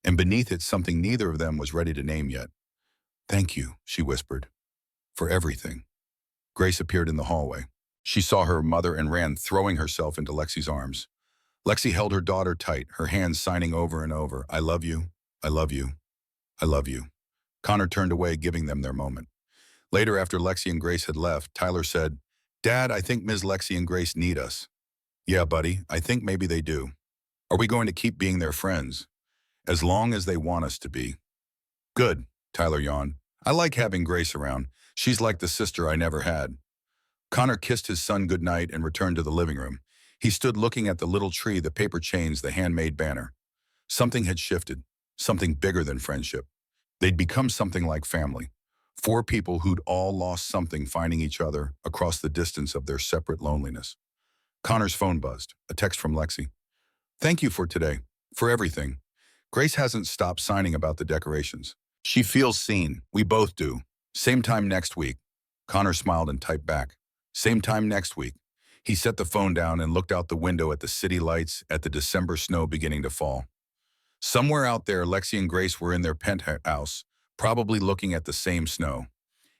and beneath it something neither of them was ready to name yet. Thank you, she whispered, for everything. Grace appeared in the hallway. She saw her mother and ran, throwing herself into Lexi's arms. Lexi held her daughter tight, her hands signing over and over, I love you, I love you, I love you. Connor turned away, giving them their moment. Later, after Lexi and Grace had left, Tyler said, Dad, I think Ms. Lexi and Grace need us. Yeah, buddy, I think maybe they do. Are we going to keep being their friends? As long as they want us to be. Good, Tyler yawned. I like having Grace around. She's like the sister I never had. Connor kissed his son goodnight and returned to the living room. He stood looking at the little tree, the paper chains, the handmade banner. Something had shifted, something bigger than friendship. They'd become something like family. 4 people who'd all lost something finding each other across the distance of their separate loneliness. Connor's phone buzzed, a text from Lexi. Thank you for today, for everything. Grace hasn't stopped signing about the decorations. She feels seen. We both do. Same time next week. Connor smiled and typed back. Same time next week. He set the phone down and looked out the window at the city lights, at the December snow beginning to fall. Somewhere out there, Lexi and Grace were in their penthouse, probably looking at the same snow.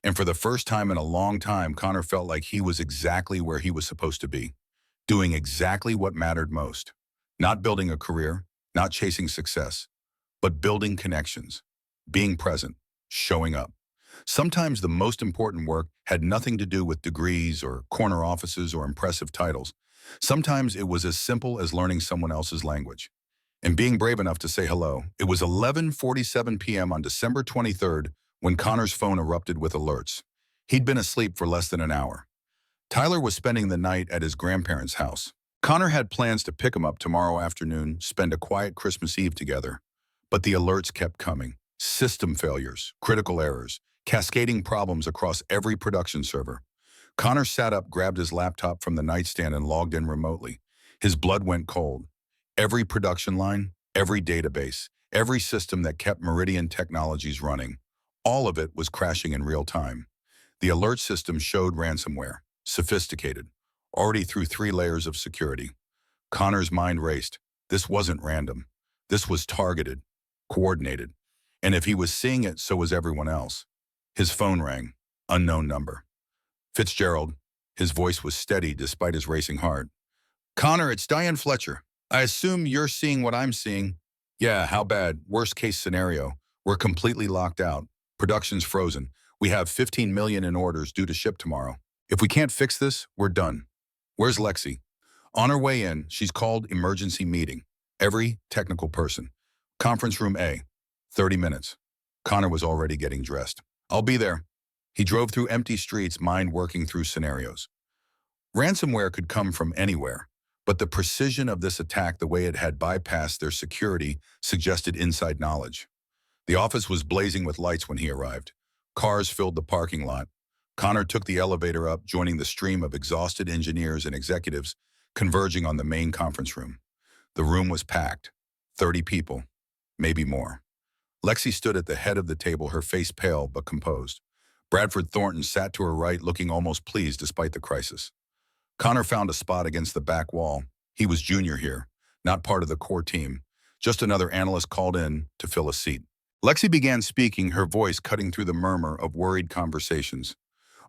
And for the first time in a long time, Connor felt like he was exactly where he was supposed to be, doing exactly what mattered most. Not building a career, not chasing success, but building connections, being present, showing up. Sometimes the most important work had nothing to do with degrees or corner offices or impressive titles. Sometimes it was as simple as learning someone else's language and being brave enough to say hello. It was 11:47 p.m. on December 23rd when Connor's phone erupted with alerts. He'd been asleep for less than an hour. Tyler was spending the night at his grandparents' house. Connor had plans to pick him up tomorrow afternoon, spend a quiet Christmas Eve together. But the alerts kept coming. System failures, critical errors, cascading problems across every production server. Connor sat up, grabbed his laptop from the nightstand and logged in remotely. His blood went cold. Every production line, every database, every system that kept Meridian Technologies running, all of it was crashing in real time. The alert system showed ransomware, sophisticated, already through 3 layers of security. Connor's mind raced. This wasn't random. This was targeted, coordinated. And if he was seeing it, so was everyone else. His phone rang. Unknown number. Fitzgerald. His voice was steady despite his racing heart. Connor, it's Diane Fletcher. I assume you're seeing what I'm seeing. Yeah, how bad? Worst case scenario. We're completely locked out. Production's frozen. We have 15 million in orders due to ship tomorrow. If we can't fix this, we're done. Where's Lexi? On her way in, she's called emergency meeting. Every technical person. Conference room A. 30 minutes. Connor was already getting dressed. I'll be there. He drove through empty streets, mind working through scenarios. Ransomware could come from anywhere, but the precision of this attack, the way it had bypassed their security, suggested inside knowledge. The office was blazing with lights when he arrived. Cars filled the parking lot. Connor took the elevator up, joining the stream of exhausted engineers and executives converging on the main conference room. The room was packed. 30 people, maybe more. Lexi stood at the head of the table, her face pale but composed. Bradford Thornton sat to her right, looking almost pleased despite the crisis. Connor found a spot against the back wall. He was junior here, not part of the core team, just another analyst called in to fill a seat. Lexi began speaking, her voice cutting through the murmur of worried conversations.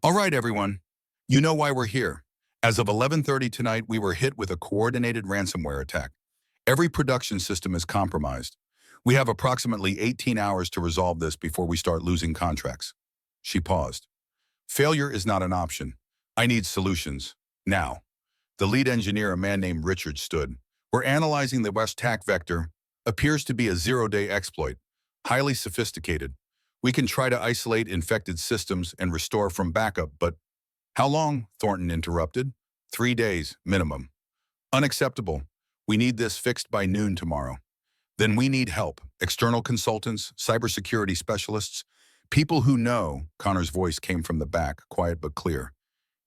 All right, everyone. You know why we're here. As of 11:30 tonight, we were hit with a coordinated ransomware attack. Every production system is compromised. We have approximately 18 hours to resolve this before we start losing contracts. She paused. Failure is not an option. I need solutions. Now. The lead engineer, a man named Richard, stood. We're analyzing the West attack vector. Appears to be a zero-day exploit. Highly sophisticated. We can try to isolate infected systems and restore from backup, but how long? Thornton interrupted. 3 days, minimum. Unacceptable. We need this fixed by noon tomorrow. Then we need help. External consultants, cybersecurity specialists, people who know. Connor's voice came from the back, quiet but clear.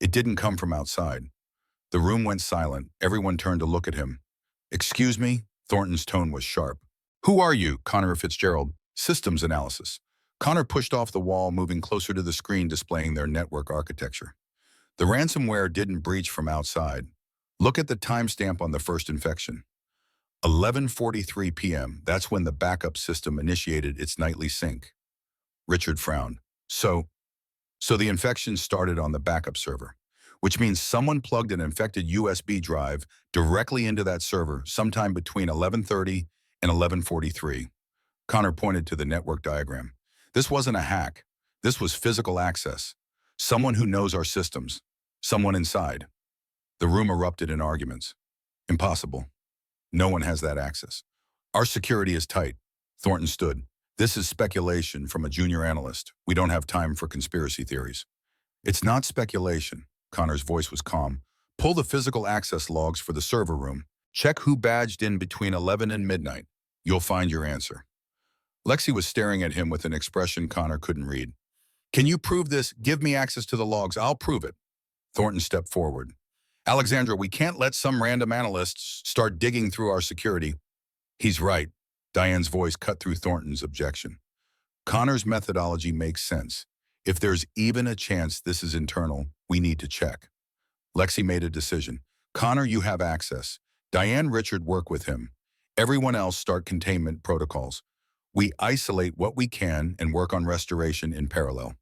It didn't come from outside. The room went silent. Everyone turned to look at him. Excuse me? Thornton's tone was sharp. Who are you? Connor Fitzgerald. Systems analysis. Connor pushed off the wall, moving closer to the screen displaying their network architecture. The ransomware didn't breach from outside. Look at the timestamp on the first infection. 11:43 p.m. That's when the backup system initiated its nightly sync. Richard frowned. So the infection started on the backup server, which means someone plugged an infected USB drive directly into that server sometime between 11:30 and 11:43. Connor pointed to the network diagram. This wasn't a hack. This was physical access. Someone who knows our systems. Someone inside. The room erupted in arguments. Impossible. No one has that access. Our security is tight. Thornton stood. This is speculation from a junior analyst. We don't have time for conspiracy theories. It's not speculation. Connor's voice was calm. Pull the physical access logs for the server room. Check who badged in between 11 and midnight. You'll find your answer. Lexi was staring at him with an expression Connor couldn't read. Can you prove this? Give me access to the logs. I'll prove it. Thornton stepped forward. Alexandra, we can't let some random analysts start digging through our security. He's right. Diane's voice cut through Thornton's objection. Connor's methodology makes sense. If there's even a chance this is internal, we need to check. Lexi made a decision. Connor, you have access. Diane, Richard, work with him. Everyone else start containment protocols. We isolate what we can and work on restoration in parallel.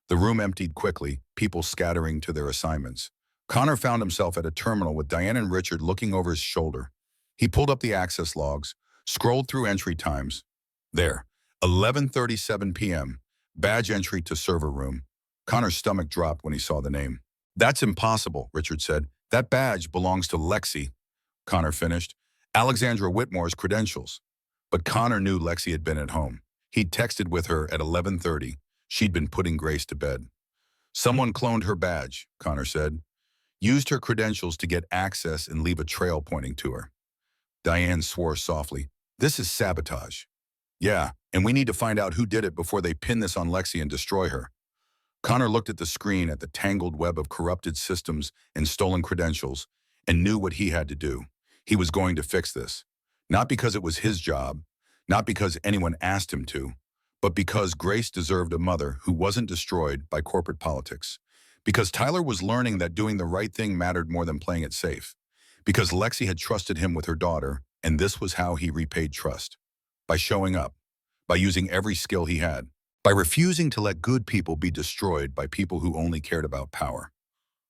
The room emptied quickly, people scattering to their assignments. Connor found himself at a terminal with Diane and Richard looking over his shoulder. He pulled up the access logs, scrolled through entry times. There, 11:37 p.m., badge entry to server room. Connor's stomach dropped when he saw the name. That's impossible, Richard said. That badge belongs to Lexi. Connor finished. Alexandra Whitmore's credentials. But Connor knew Lexi had been at home. He'd texted with her at 11:30. She'd been putting Grace to bed. Someone cloned her badge, Connor said. Used her credentials to get access and leave a trail pointing to her. Diane swore softly. This is sabotage. Yeah, and we need to find out who did it before they pin this on Lexi and destroy her. Connor looked at the screen at the tangled web of corrupted systems and stolen credentials and knew what he had to do. He was going to fix this. Not because it was his job, not because anyone asked him to, but because Grace deserved a mother who wasn't destroyed by corporate politics. Because Tyler was learning that doing the right thing mattered more than playing it safe. Because Lexi had trusted him with her daughter, and this was how he repaid trust. By showing up. By using every skill he had. By refusing to let good people be destroyed by people who only cared about power.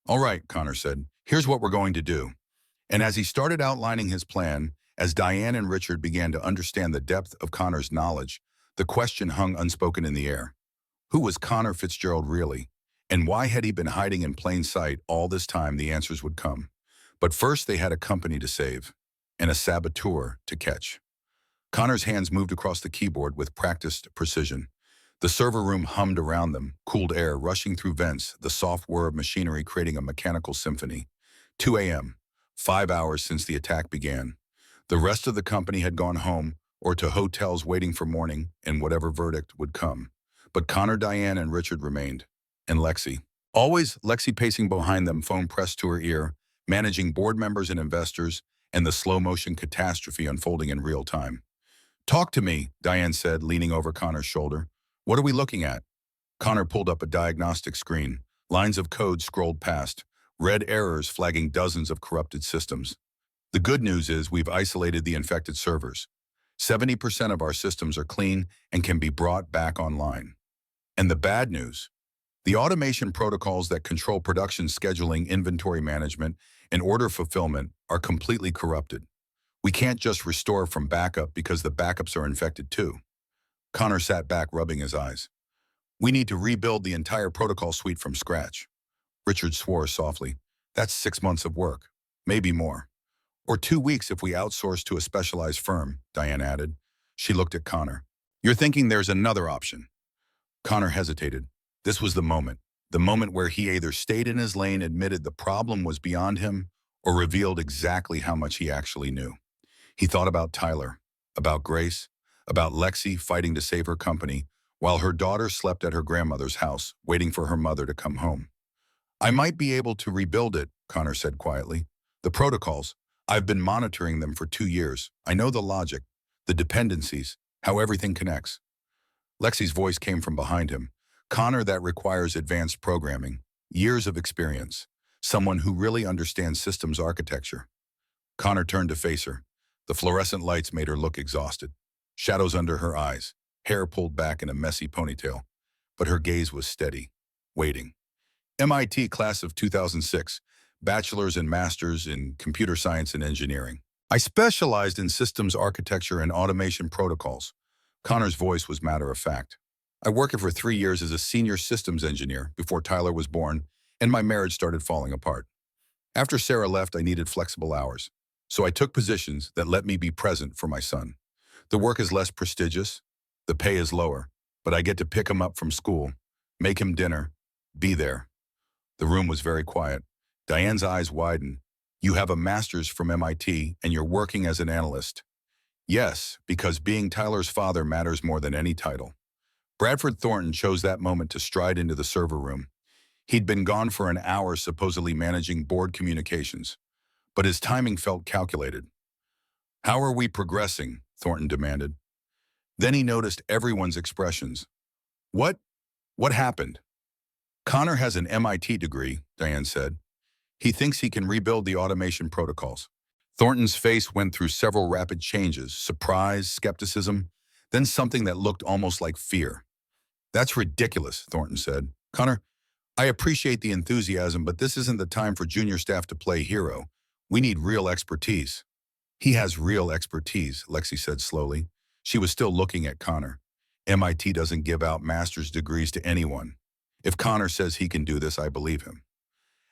All right, Connor said, here's what we're going to do. And as he started outlining his plan, as Diane and Richard began to understand the depth of Connor's knowledge, the question hung unspoken in the air. Who was Connor Fitzgerald really? And why had he been hiding in plain sight all this time? The answers would come. But first they had a company to save, and a saboteur to catch. Connor's hands moved across the keyboard with practiced precision. The server room hummed around them, cooled air rushing through vents, the soft whir of machinery creating a mechanical symphony. 2 a.m., 5 hours since the attack began. The rest of the company had gone home or to hotels waiting for morning and whatever verdict would come. But Connor, Diane, and Richard remained. And Lexi. Always Lexi pacing behind them, phone pressed to her ear, managing board members and investors, and the slow-motion catastrophe unfolding in real time. Talk to me, Diane said, leaning over Connor's shoulder. What are we looking at? Connor pulled up a diagnostic screen. Lines of code scrolled past, red errors flagging dozens of corrupted systems. The good news is we've isolated the infected servers. 70% of our systems are clean and can be brought back online. And the bad news? The automation protocols that control production scheduling, inventory management, and order fulfillment are completely corrupted. We can't just restore from backup because the backups are infected too. Connor sat back, rubbing his eyes. We need to rebuild the entire protocol suite from scratch. Richard swore softly. That's 6 months of work, maybe more. Or 2 weeks if we outsource to a specialized firm, Diane added. She looked at Connor. You're thinking there's another option. Connor hesitated. This was the moment where he either stayed in his lane, admitted the problem was beyond him, or revealed exactly how much he actually knew. He thought about Tyler, about Grace, about Lexi fighting to save her company, while her daughter slept at her grandmother's house, waiting for her mother to come home. I might be able to rebuild it, Connor said quietly. The protocols, I've been monitoring them for 2 years. I know the logic, the dependencies, how everything connects. Lexi's voice came from behind him. Connor, that requires advanced programming, years of experience, someone who really understands systems architecture. Connor turned to face her. The fluorescent lights made her look exhausted. Shadows under her eyes, hair pulled back in a messy ponytail. But her gaze was steady, waiting. MIT class of 2006, bachelor's and master's in computer science and engineering. I specialized in systems architecture and automation protocols. Connor's voice was matter of fact. I worked for 3 years as a senior systems engineer before Tyler was born, and my marriage started falling apart. After Sarah left, I needed flexible hours, so I took positions that let me be present for my son. The work is less prestigious, the pay is lower, but I get to pick him up from school, make him dinner, be there. The room was very quiet. Diane's eyes widened. You have a master's from MIT, and you're working as an analyst. Yes, because being Tyler's father matters more than any title. Bradford Thornton chose that moment to stride into the server room. He'd been gone for an hour, supposedly managing board communications, but his timing felt calculated. How are we progressing? Thornton demanded. Then he noticed everyone's expressions. What happened? Connor has an MIT degree, Diane said. He thinks he can rebuild the automation protocols. Thornton's face went through several rapid changes: surprise, skepticism, then something that looked almost like fear. "That's ridiculous," Thornton said. "Connor, I appreciate the enthusiasm, but this isn't the time for junior staff to play hero. We need real expertise." "He has real expertise," Lexi said slowly. She was still looking at Connor. "MIT doesn't give out master's degrees to anyone. If Connor says he can do this, I believe him."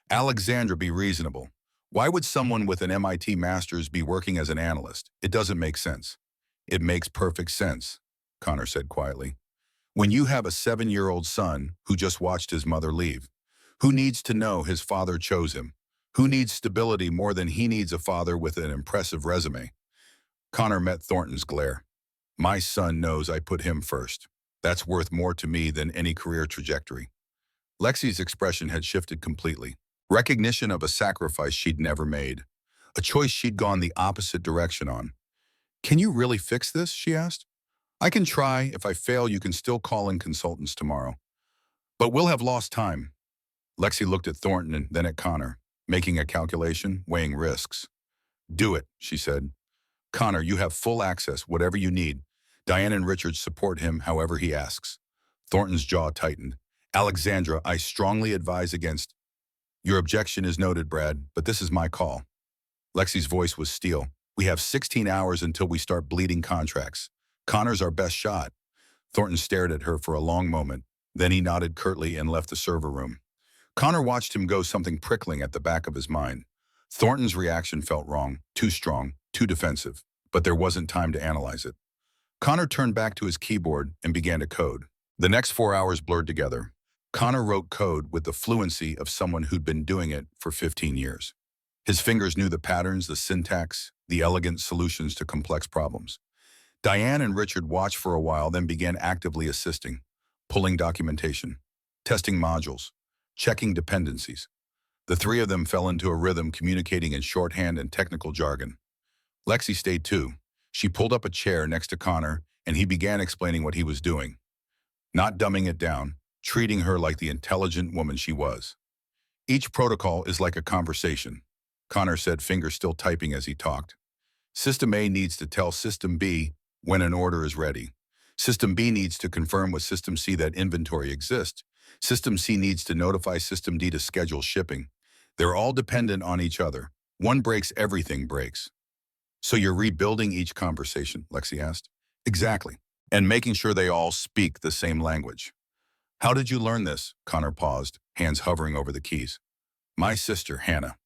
"Alexandra, be reasonable. Why would someone with an MIT master's be working as an analyst? It doesn't make sense." "It makes perfect sense," Connor said quietly. "When you have a 7-year-old son who just watched his mother leave, who needs to know his father chose him, who needs stability more than he needs a father with an impressive resume." Connor met Thornton's glare. "My son knows I put him first. That's worth more to me than any career trajectory." Lexi's expression had shifted completely. Recognition of a sacrifice she'd never made. A choice she'd gone the opposite direction on. "Can you really fix this?" she asked. "I can try. If I fail, you can still call in consultants tomorrow. But we'll have lost time." Lexi looked at Thornton and then at Connor, making a calculation, weighing risks. "Do it," she said. "Connor, you have full access, whatever you need. Diane and Richard support him however he asks." Thornton's jaw tightened. "Alexandra, I strongly advise against—" "Your objection is noted, Brad, but this is my call." Lexi's voice was steel. "We have 16 hours until we start bleeding contracts. Connor's our best shot." Thornton stared at her for a long moment. Then he nodded curtly and left the server room. Connor watched him go, something prickling at the back of his mind. Thornton's reaction felt wrong, too strong, too defensive, but there wasn't time to analyze it. Connor turned back to his keyboard and began to code. The next 4 hours blurred together. Connor wrote code with the fluency of someone who'd been doing it for 15 years. His fingers knew the patterns, the syntax, the elegant solutions to complex problems. Diane and Richard watched for a while, then began actively assisting, pulling documentation, testing modules, checking dependencies. The three of them fell into a rhythm, communicating in shorthand and technical jargon. Lexi stayed too. She pulled up a chair next to Connor, and he began explaining what he was doing, not dumbing it down, treating her like the intelligent woman she was. "Each protocol is like a conversation," Connor said, fingers still typing as he talked. "System A needs to tell System B when an order is ready. System B needs to confirm with System C that inventory exists. System C needs to notify System D to schedule shipping. They're all dependent on each other. One breaks, everything breaks." "So you're rebuilding each conversation?" Lexi asked. "Exactly. And making sure they all speak the same language." "How did you learn this?" Connor paused, hands hovering over the keys. "My sister, Hannah.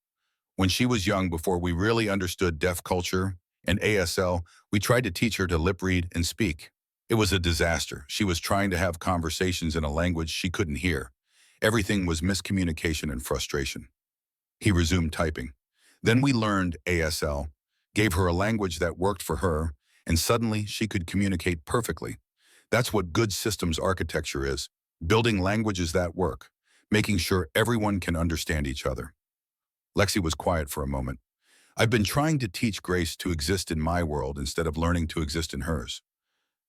When she was young, before we really understood deaf culture and ASL, we tried to teach her to lip read and speak. It was a disaster. She was trying to have conversations in a language she couldn't hear. Everything was miscommunication and frustration." He resumed typing. "Then we learned ASL, gave her a language that worked for her, and suddenly she could communicate perfectly. That's what good systems architecture is, building languages that work, making sure everyone can understand each other." Lexi was quiet for a moment. "I've been trying to teach Grace to exist in my world instead of learning to exist in hers."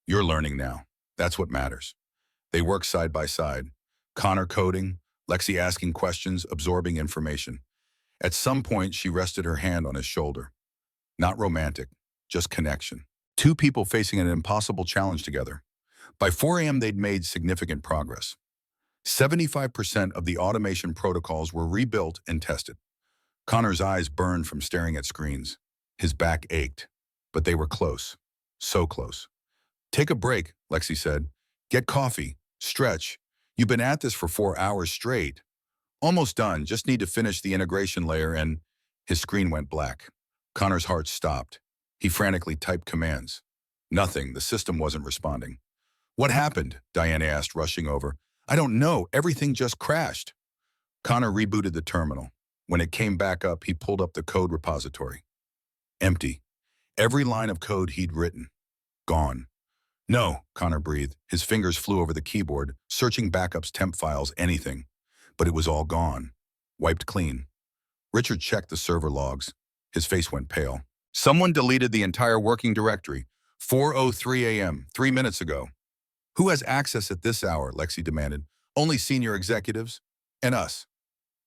"You're learning now. That's what matters." They worked side by side, Connor coding, Lexi asking questions, absorbing information. At some point, she rested her hand on his shoulder. Not romantic, just connection. Two people facing an impossible challenge together. By 4 a.m., they'd made significant progress. 75% of the automation protocols were rebuilt and tested. Connor's eyes burned from staring at screens. His back ached, but they were close. So close. "Take a break," Lexi said. "Get coffee. Stretch. You've been at this for 4 hours straight." "Almost done. Just need to finish the integration layer and—" His screen went black. Connor's heart stopped. He frantically typed commands. Nothing. The system wasn't responding. "What happened?" Diane asked, rushing over. "I don't know. Everything just crashed." Connor rebooted the terminal. When it came back up, he pulled up the code repository. Empty. Every line of code he'd written. Gone. "No," Connor breathed. His fingers flew over the keyboard, searching backups, temp files, anything. But it was all gone. Wiped clean. Richard checked the server logs. His face went pale. "Someone deleted the entire working directory. 4:03 a.m., 3 minutes ago." "Who has access at this hour?" Lexi demanded. "Only senior executives. And us."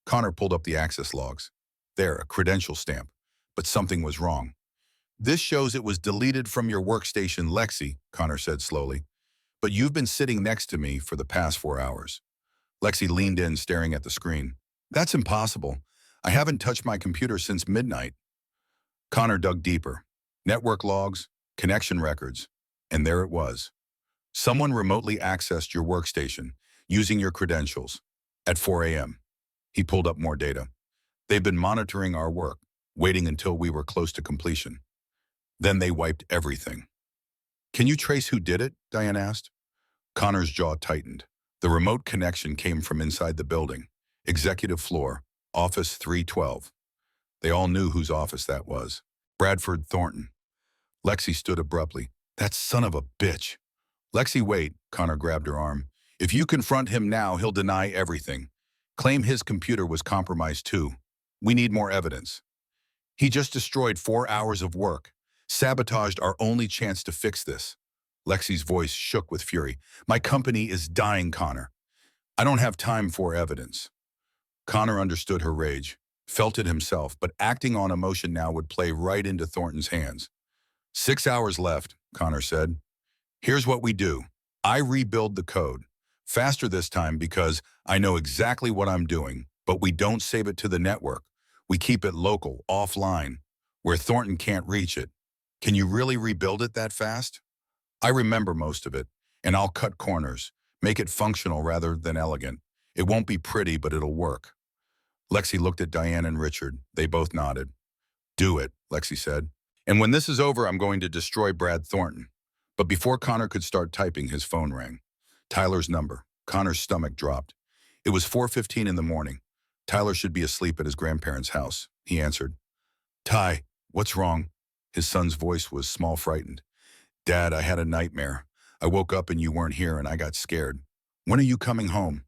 Connor pulled up the access logs. There, a credential stamp. but something was wrong. This shows it was deleted from your workstation, Lexi, Connor said slowly. But you've been sitting next to me for the past 4 hours. Lexi leaned in, staring at the screen. That's impossible. I haven't touched my computer since midnight. Connor dug deeper. Network logs, connection records, and there it was. Someone remotely accessed your workstation, using your credentials, at 4 a.m. He pulled up more data. They've been monitoring our work, waiting until we were close to completion. Then they wiped everything. Can you trace who did it? Diane asked. Connor's jaw tightened. The remote connection came from inside the building. Executive floor, office 312. They all knew whose office that was. Bradford Thornton. Lexi stood abruptly. That son of a bitch. Lexi, wait, Connor grabbed her arm. If you confront him now, he'll deny everything. Claim his computer was compromised too. We need more evidence. He just destroyed 4 hours of work, sabotaged our only chance to fix this. Lexi's voice shook with fury. My company is dying, Connor. I don't have time for evidence. Connor understood her rage, felt it himself, but acting on emotion now would play right into Thornton's hands. 6 hours left, Connor said. Here's what we do. I rebuild the code. Faster this time because I know exactly what I'm doing, but we don't save it to the network. We keep it local, offline, where Thornton can't reach it. Can you really rebuild it that fast? I remember most of it, and I'll cut corners, make it functional rather than elegant. It won't be pretty, but it'll work. Lexi looked at Diane and Richard. They both nodded. Do it, Lexi said. And when this is over, I'm going to destroy Brad Thornton. But before Connor could start typing, his phone rang. Tyler's number. Connor's stomach dropped. It was 4:15 in the morning. Tyler should be asleep at his grandparents' house. He answered. Ty, what's wrong? His son's voice was small, frightened. Dad, I had a nightmare. I woke up and you weren't here and I got scared. When are you coming home?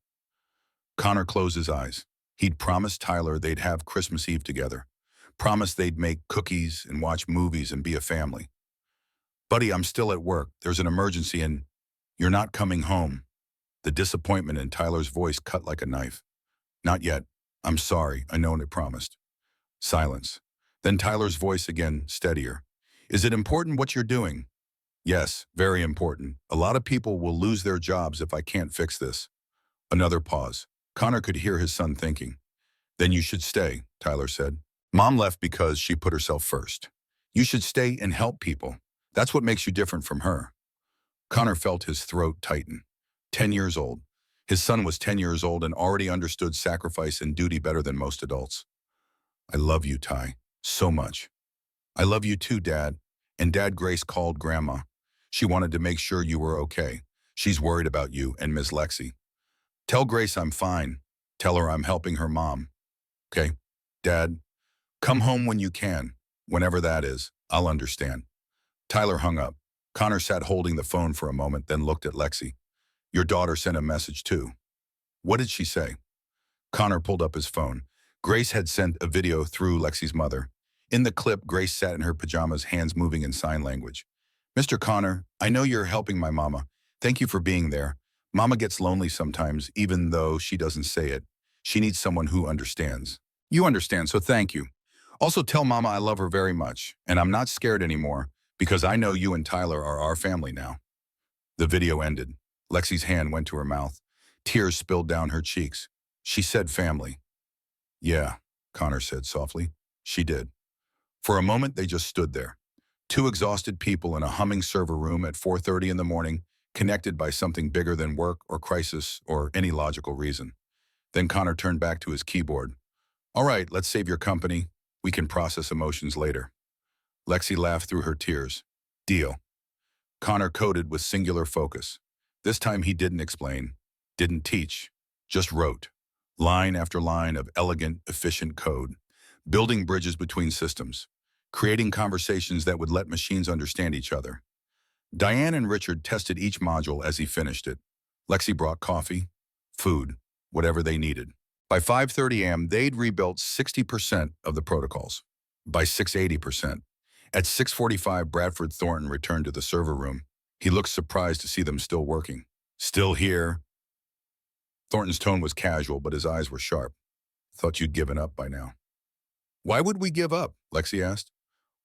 Connor closed his eyes. He'd promised Tyler they'd have Christmas Eve together. Promised they'd make cookies and watch movies and be a family. Buddy, I'm still at work. There's an emergency and you're not coming home. The disappointment in Tyler's voice cut like a knife. Not yet. I'm sorry. I know what I promised. Silence. Then Tyler's voice again, steadier. Is it important what you're doing? Yes, very important. A lot of people will lose their jobs if I can't fix this. Another pause. Connor could hear his son thinking. Then you should stay, Tyler said. Mom left because she put herself first. You should stay and help people. That's what makes you different from her. Connor felt his throat tighten. 10 years old. His son was 10 years old and already understood sacrifice and duty better than most adults. I love you, Ty, so much. I love you too, Dad. And Dad, Grace called Grandma. She wanted to make sure you were okay. She's worried about you and Miss Lexi. Tell Grace I'm fine. Tell her I'm helping her mom. Okay? Dad, come home when you can. Whenever that is, I'll understand. Tyler hung up. Connor sat holding the phone for a moment, then looked at Lexi. Your daughter sent a message too. What did she say? Connor pulled up his phone. Grace had sent a video through Lexi's mother. In the clip, Grace sat in her pajamas, hands moving in sign language. Mr. Connor, I know you're helping my mama. Thank you for being there. Mama gets lonely sometimes, even though she doesn't say it. She needs someone who understands. You understand, so thank you. Also tell Mama I love her very much, and I'm not scared anymore because I know you and Tyler are our family now. The video ended. Lexi's hand went to her mouth. Tears spilled down her cheeks. She said family. Yeah, Connor said softly. She did. For a moment, they just stood there. Two exhausted people in a humming server room at 4:30 in the morning, connected by something bigger than work or crisis or any logical reason. Then Connor turned back to his keyboard. All right, let's save your company. We can process emotions later. Lexi laughed through her tears. Deal. Connor coded with singular focus. This time he didn't explain, didn't teach, just wrote. Line after line of elegant, efficient code. Building bridges between systems. Creating conversations that would let machines understand each other. Diane and Richard tested each module as he finished it. Lexi brought coffee, food, whatever they needed. By 5:30 a.m., they'd rebuilt 60% of the protocols. By 680%. At 6:45, Bradford Thornton returned to the server room. He looked surprised to see them still working. Still here? Thornton's tone was casual, but his eyes were sharp. Thought you'd given up by now. Why would we give up? Lexi asked.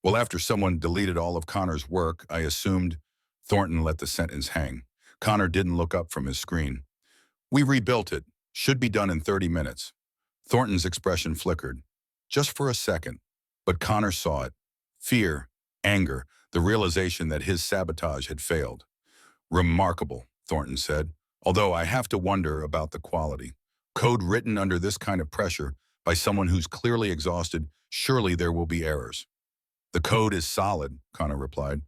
Well, after someone deleted all of Connor's work, I assumed. Thornton let the sentence hang. Connor didn't look up from his screen. We rebuilt it. Should be done in 30 minutes. Thornton's expression flickered. Just for a second. But Connor saw it. Fear, anger, the realization that his sabotage had failed. Remarkable, Thornton said, although I have to wonder about the quality. Code written under this kind of pressure by someone who's clearly exhausted, surely there will be errors. The code is solid, Connor replied.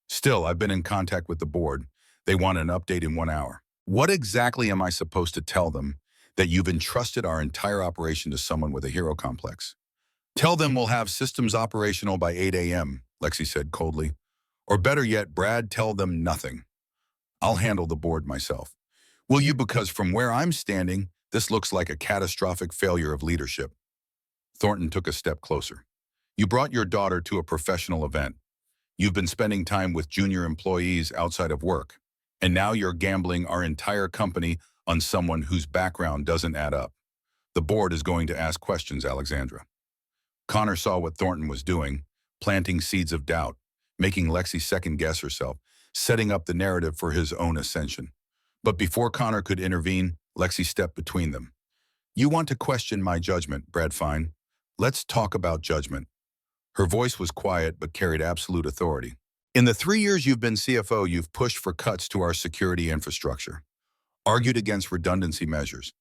Still, I've been in contact with the board. They want an update in 1 hour. What exactly am I supposed to tell them? That you've entrusted our entire operation to someone with a hero complex? Tell them we'll have systems operational by 8 a.m., Lexi said coldly. Or better yet, Brad, tell them nothing. I'll handle the board myself. Will you? Because from where I'm standing, this looks like a catastrophic failure of leadership. Thornton took a step closer. You brought your daughter to a professional event. You've been spending time with junior employees outside of work. And now you're gambling our entire company on someone whose background doesn't add up. The board is going to ask questions, Alexandra. Connor saw what Thornton was doing, planting seeds of doubt, making Lexi second-guess herself, setting up the narrative for his own ascension. But before Connor could intervene, Lexi stepped between them. You want to question my judgment, Brad Fine. Let's talk about judgment. Her voice was quiet but carried absolute authority. In the 3 years you've been CFO, you've pushed for cuts to our security infrastructure, argued against redundancy measures.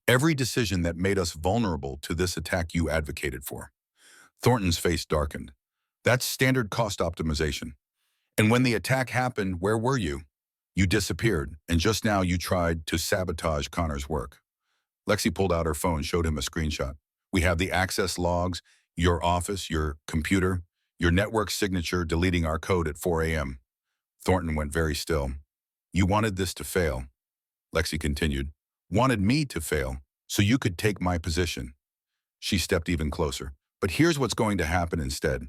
Every decision that made us vulnerable to this attack you advocated for. Thornton's face darkened. That's standard cost optimization. And when the attack happened, where were you? You disappeared, and just now you tried to sabotage Connor's work. Lexi pulled out her phone, showed him a screenshot. We have the access logs, your office, your computer, your network signature deleting our code at 4 a.m. Thornton went very still. You wanted this to fail, Lexi continued. Wanted me to fail, so you could take my position. She stepped even closer. But here's what's going to happen instead.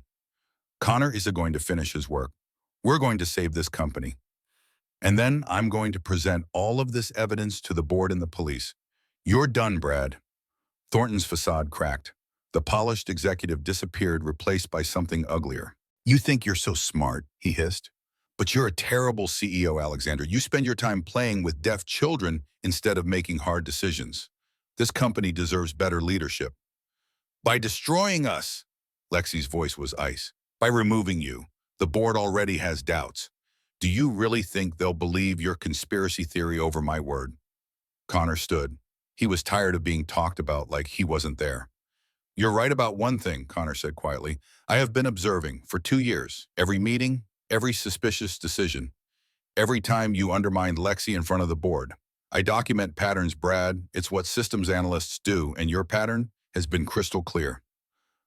Connor is going to finish his work. We're going to save this company. And then I'm going to present all of this evidence to the board and the police. You're done, Brad. Thornton's facade cracked. The polished executive disappeared, replaced by something uglier. You think you're so smart, he hissed. But you're a terrible CEO, Alexander. You spend your time playing with deaf children instead of making hard decisions. This company deserves better leadership. By destroying us, Lexi's voice was ice. By removing you, the board already has doubts. Do you really think they'll believe your conspiracy theory over my word? Connor stood. He was tired of being talked about like he wasn't there. You're right about one thing, Connor said quietly. I have been observing for 2 years, every meeting, every suspicious decision, every time you undermined Lexi in front of the board. I document patterns, Brad. It's what systems analysts do, and your pattern has been crystal clear.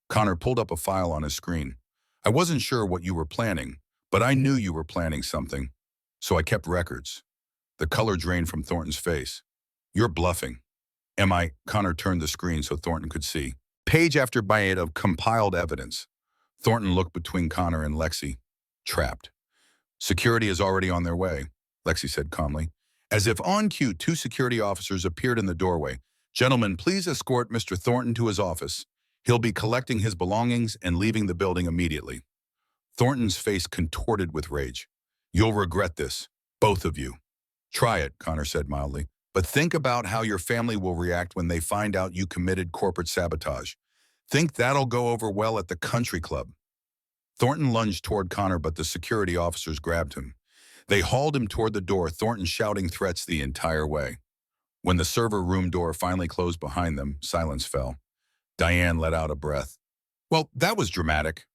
Connor pulled up a file on his screen. I wasn't sure what you were planning, but I knew you were planning something, so I kept records. The color drained from Thornton's face. You're bluffing. Am I? Connor turned the screen so Thornton could see. Page after page of compiled evidence. Thornton looked between Connor and Lexi. Trapped. Security is already on their way, Lexi said calmly. As if on cue, 2 security officers appeared in the doorway. Gentlemen, please escort Mr. Thornton to his office. He'll be collecting his belongings and leaving the building immediately. Thornton's face contorted with rage. You'll regret this, both of you. Try it, Connor said mildly. But think about how your family will react when they find out you committed corporate sabotage. Think that'll go over well at the country club. Thornton lunged toward Connor, but the security officers grabbed him. They hauled him toward the door, Thornton shouting threats the entire way. When the server room door finally closed behind them, silence fell. Diane let out a breath. Well, that was dramatic.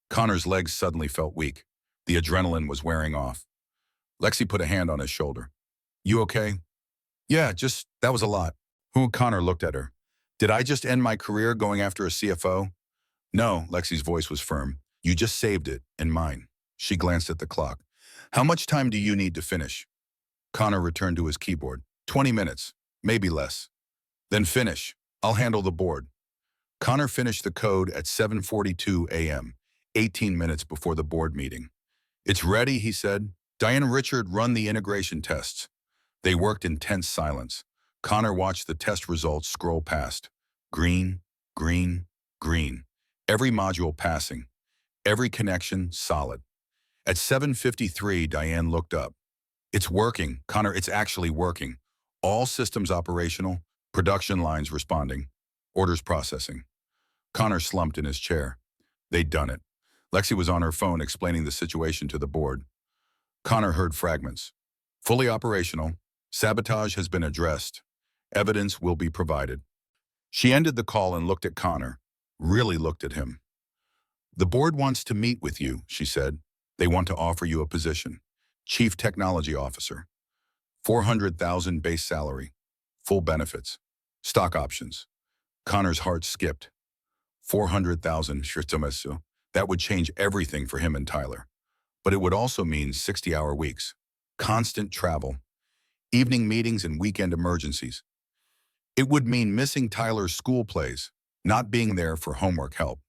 Connor's legs suddenly felt weak. The adrenaline was wearing off. Lexi put a hand on his shoulder. You okay? Yeah, that was a lot. Connor looked at her. Did I just end my career going after a CFO? No, Lexi's voice was firm. You just saved it, and mine. She glanced at the clock. How much time do you need to finish? Connor returned to his keyboard. 20 minutes, maybe less. Then finish. I'll handle the board. Connor finished the code at 7:42 a.m., 18 minutes before the board meeting. It's ready, he said. Diane and Richard run the integration tests. They worked in tense silence. Connor watched the test results scroll past. Green, green, green. Every module passing, every connection solid. At 7:53, Diane looked up. It's working, Connor, it's actually working. All systems operational, production lines responding, orders processing. Connor slumped in his chair. They'd done it. Lexi was on her phone explaining the situation to the board. Connor heard fragments. Fully operational. Sabotage has been addressed. Evidence will be provided. She ended the call and looked at Connor. Really looked at him. The board wants to meet with you, she said. They want to offer you a position. Chief Technology Officer. 400,000 base salary. Full benefits. Stock options. Connor's heart skipped. 400,000 shirtomesu. That would change everything for him and Tyler. But it would also mean 60-hour weeks. Constant travel. Evening meetings and weekend emergencies. It would mean missing Tyler's school plays, not being there for homework help.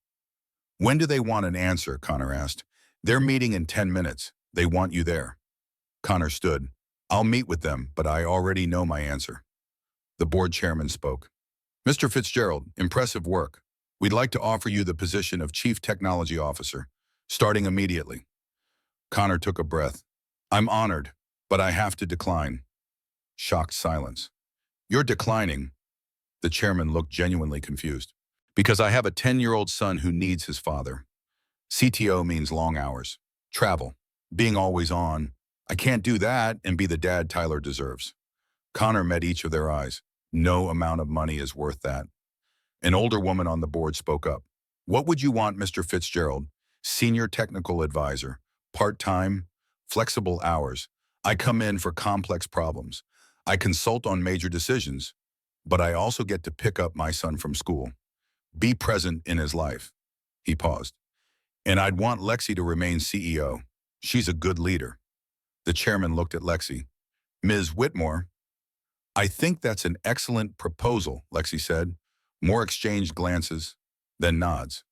When do they want an answer, Connor asked. They're meeting in 10 minutes. They want you there. Connor stood. I'll meet with them, but I already know my answer. The board chairman spoke. Mr. Fitzgerald, impressive work. We'd like to offer you the position of Chief Technology Officer, starting immediately. Connor took a breath. I'm honored, but I have to decline. Shocked silence. You're declining. The chairman looked genuinely confused. Because I have a 10-year-old son who needs his father. CTO means long hours, travel, being always on. I can't do that and be the dad Tyler deserves. Connor met each of their eyes. No amount of money is worth that. An older woman on the board spoke up. What would you want, Mr. Fitzgerald? Senior technical advisor, part-time, flexible hours. I come in for complex problems. I consult on major decisions, but I also get to pick up my son from school. Be present in his life. He paused. And I'd want Lexi to remain CEO. She's a good leader. The chairman looked at Lexi. Ms. Whitmore, I think that's an excellent proposal, Lexi said. More exchanged glances, then nods.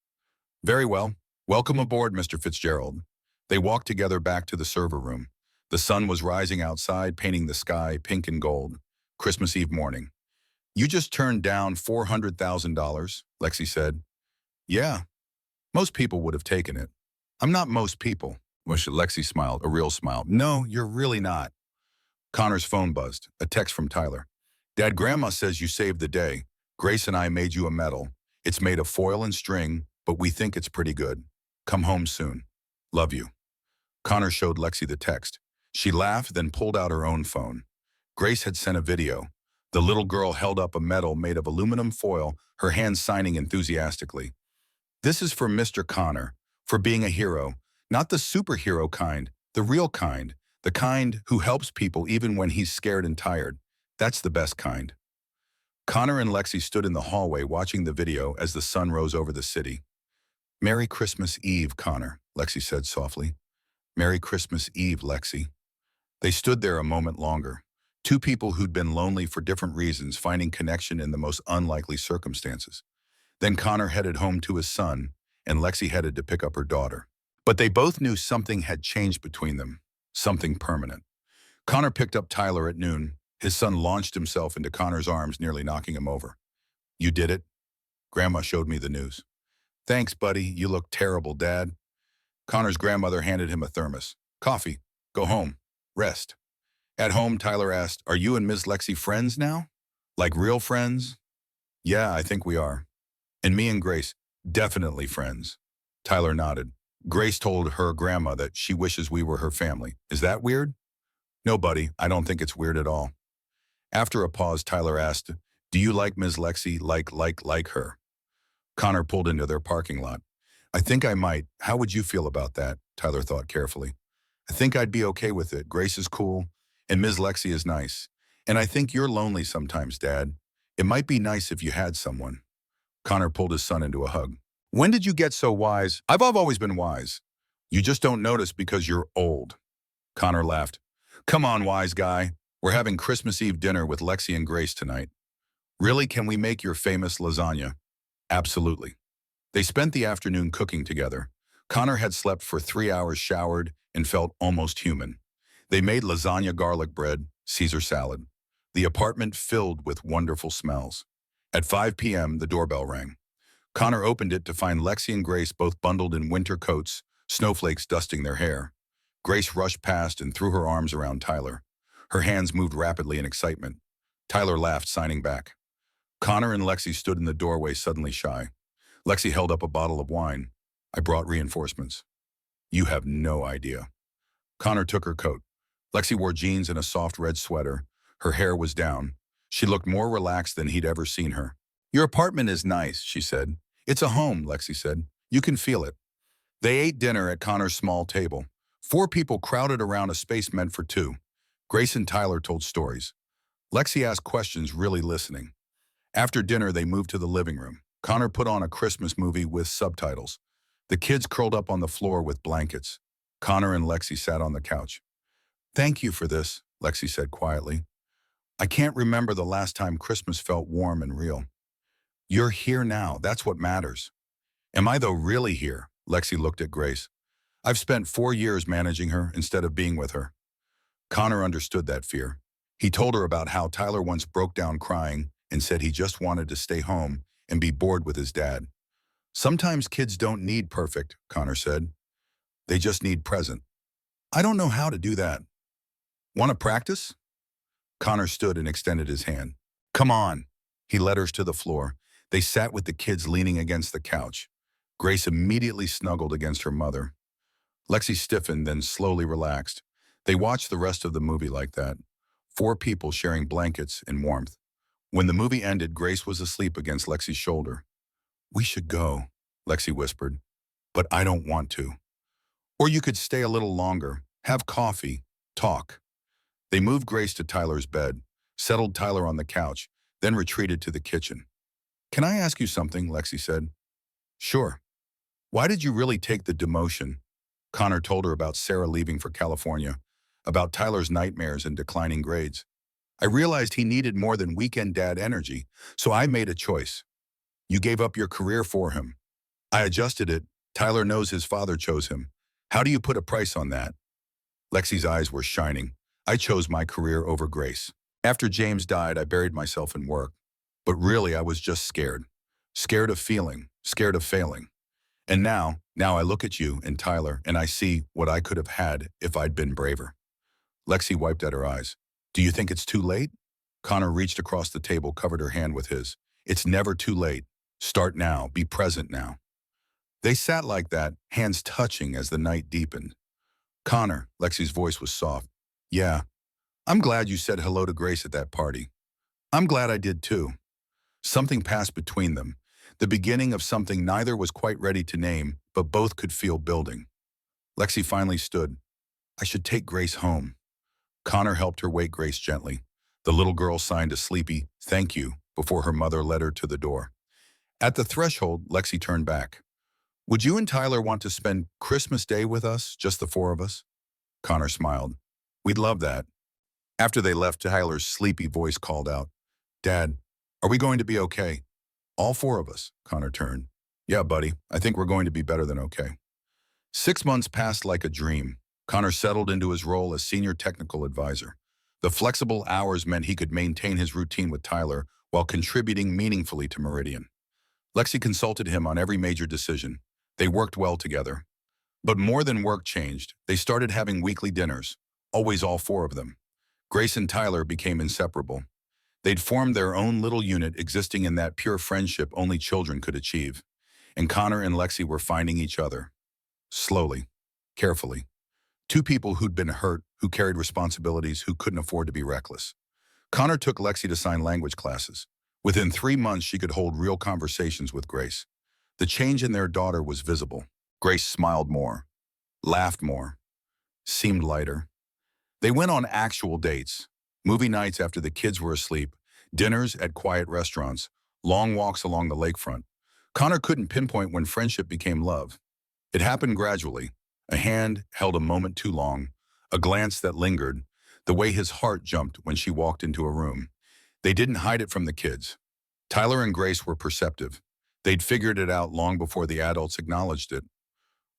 Very well. Welcome aboard, Mr. Fitzgerald. They walked together back to the server room. The sun was rising outside, painting the sky pink and gold. Christmas Eve morning. You just turned down $400,000, Lexi said. Yeah, most people would have taken it. I'm not most people. Lexi smiled, a real smile. No, you're really not. Connor's phone buzzed, a text from Tyler. Dad, Grandma says you saved the day. Grace and I made you a medal. It's made of foil and string, but we think it's pretty good. Come home soon. Love you. Connor showed Lexi the text. She laughed, then pulled out her own phone. Grace had sent a video. The little girl held up a medal made of aluminum foil, her hands signing enthusiastically. This is for Mr. Connor, for being a hero, not the superhero kind, the real kind, the kind who helps people even when he's scared and tired. That's the best kind. Connor and Lexi stood in the hallway watching the video as the sun rose over the city. Merry Christmas Eve, Connor, Lexi said softly. Merry Christmas Eve, Lexi. They stood there a moment longer. Two people who'd been lonely for different reasons, finding connection in the most unlikely circumstances. Then Connor headed home to his son, and Lexi headed to pick up her daughter. But they both knew something had changed between them, something permanent. Connor picked up Tyler at noon. His son launched himself into Connor's arms, nearly knocking him over. You did it? Grandma showed me the news. Thanks, buddy. You look terrible, Dad. Connor's grandmother handed him a thermos. Coffee. Go home. Rest. At home, Tyler asked, are you and Ms. Lexi friends now? Like real friends? Yeah, I think we are. And me and Grace, definitely friends. Tyler nodded. Grace told her grandma that she wishes we were her family. Is that weird? No, buddy, I don't think it's weird at all. After a pause, Tyler asked, do you like Ms. Lexi like her? Connor pulled into their parking lot. I think I might. How would you feel about that? Tyler thought carefully. I think I'd be okay with it. Grace is cool, and Ms. Lexi is nice. And I think you're lonely sometimes, Dad. It might be nice if you had someone. Connor pulled his son into a hug. When did you get so wise? I've always been wise. You just don't notice because you're old. Connor laughed. Come on, wise guy. We're having Christmas Eve dinner with Lexi and Grace tonight. Really, can we make your famous lasagna? Absolutely. They spent the afternoon cooking together. Connor had slept for 3 hours, showered, and felt almost human. They made lasagna, garlic bread, Caesar salad. The apartment filled with wonderful smells. At 5 p.m., the doorbell rang. Connor opened it to find Lexi and Grace both bundled in winter coats, snowflakes dusting their hair. Grace rushed past and threw her arms around Tyler. Her hands moved rapidly in excitement. Tyler laughed, signing back. Connor and Lexi stood in the doorway, suddenly shy. Lexi held up a bottle of wine. I brought reinforcements. You have no idea. Connor took her coat. Lexi wore jeans and a soft red sweater. Her hair was down. She looked more relaxed than he'd ever seen her. Your apartment is nice, she said. It's a home, Lexi said. You can feel it. They ate dinner at Connor's small table. 4 people crowded around a space meant for 2. Grace and Tyler told stories. Lexi asked questions, really listening. After dinner, they moved to the living room. Connor put on a Christmas movie with subtitles. The kids curled up on the floor with blankets. Connor and Lexi sat on the couch. Thank you for this, Lexi said quietly. I can't remember the last time Christmas felt warm and real. You're here now, that's what matters. Am I though really here? Lexi looked at Grace. I've spent 4 years managing her instead of being with her. Connor understood that fear. He told her about how Tyler once broke down crying and said he just wanted to stay home and be bored with his dad. Sometimes kids don't need perfect, Connor said. They just need present. I don't know how to do that. Want to practice? Connor stood and extended his hand. Come on. He led her to the floor. They sat with the kids leaning against the couch. Grace immediately snuggled against her mother. Lexi stiffened, then slowly relaxed. They watched the rest of the movie like that. 4 people sharing blankets and warmth. When the movie ended, Grace was asleep against Lexi's shoulder. We should go, Lexi whispered. But I don't want to. Or you could stay a little longer, have coffee, talk. They moved Grace to Tyler's bed, settled Tyler on the couch, then retreated to the kitchen. Can I ask you something? Lexi said. Sure. Why did you really take the demotion? Connor told her about Sarah leaving for California, about Tyler's nightmares and declining grades. I realized he needed more than weekend dad energy, so I made a choice. You gave up your career for him. I adjusted it. Tyler knows his father chose him. How do you put a price on that? Lexi's eyes were shining. I chose my career over Grace. After James died, I buried myself in work. But really, I was just scared. Scared of feeling, scared of failing. And now I look at you and Tyler, and I see what I could have had if I'd been braver. Lexi wiped at her eyes. Do you think it's too late? Connor reached across the table, covered her hand with his. It's never too late. Start now. Be present now. They sat like that, hands touching as the night deepened. Connor, Lexi's voice was soft. Yeah, I'm glad you said hello to Grace at that party. I'm glad I did too. Something passed between them, the beginning of something neither was quite ready to name, but both could feel building. Lexi finally stood. I should take Grace home. Connor helped her wake Grace gently. The little girl signed a sleepy, thank you, before her mother led her to the door. At the threshold, Lexi turned back. Would you and Tyler want to spend Christmas Day with us, just the 4 of us? Connor smiled. We'd love that. After they left, Tyler's sleepy voice called out, Dad, are we going to be okay? All 4 of us, Connor turned. Yeah, buddy, I think we're going to be better than okay. 6 months passed like a dream. Connor settled into his role as senior technical advisor. The flexible hours meant he could maintain his routine with Tyler while contributing meaningfully to Meridian. Lexi consulted him on every major decision. They worked well together. But more than work changed. They started having weekly dinners, always all 4 of them. Grace and Tyler became inseparable. They'd formed their own little unit existing in that pure friendship only children could achieve. And Connor and Lexi were finding each other. Slowly, carefully. 2 people who'd been hurt, who carried responsibilities, who couldn't afford to be reckless. Connor took Lexi to sign language classes. Within 3 months, she could hold real conversations with Grace. The change in their daughter was visible. Grace smiled more, laughed more, seemed lighter. They went on actual dates, movie nights after the kids were asleep, dinners at quiet restaurants, long walks along the lakefront. Connor couldn't pinpoint when friendship became love. It happened gradually. A hand held a moment too long, a glance that lingered, the way his heart jumped when she walked into a room. They didn't hide it from the kids. Tyler and Grace were perceptive. They'd figured it out long before the adults acknowledged it.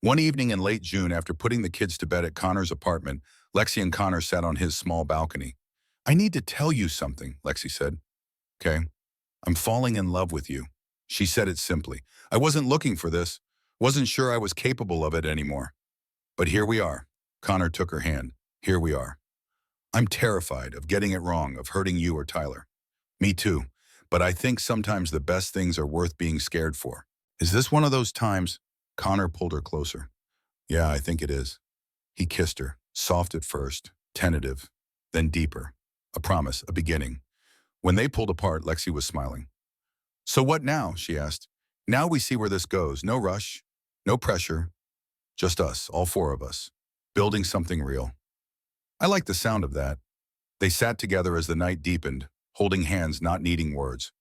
One evening in late June, after putting the kids to bed at Connor's apartment, Lexi and Connor sat on his small balcony. I need to tell you something, Lexi said. Okay, I'm falling in love with you. She said it simply. I wasn't looking for this. Wasn't sure I was capable of it anymore. But here we are. Connor took her hand. Here we are. I'm terrified of getting it wrong, of hurting you or Tyler. Me too. But I think sometimes the best things are worth being scared for. Is this one of those times? Connor pulled her closer. Yeah, I think it is. He kissed her, soft at first, tentative, then deeper. A promise, a beginning. When they pulled apart, Lexi was smiling. So what now? She asked. Now we see where this goes. No rush, no pressure. Just us, all four of us, building something real. I like the sound of that. They sat together as the night deepened, holding hands, not needing words.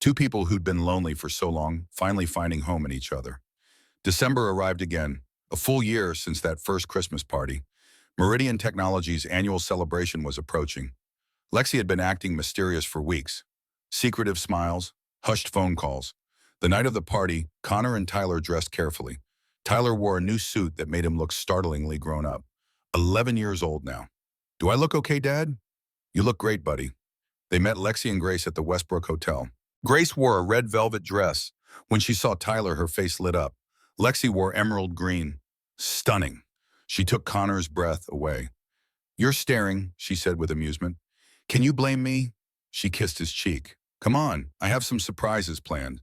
Two people who'd been lonely for so long, finally finding home in each other. December arrived again, a full year since that first Christmas party. Meridian Technologies' annual celebration was approaching. Lexi had been acting mysterious for weeks. Secretive smiles, hushed phone calls. The night of the party, Connor and Tyler dressed carefully. Tyler wore a new suit that made him look startlingly grown up. 11 years old now. Do I look okay, Dad? You look great, buddy. They met Lexi and Grace at the Westbrook Hotel. Grace wore a red velvet dress. When she saw Tyler, her face lit up. Lexi wore emerald green. Stunning. She took Connor's breath away. You're staring, she said with amusement. Can you blame me? She kissed his cheek. Come on, I have some surprises planned.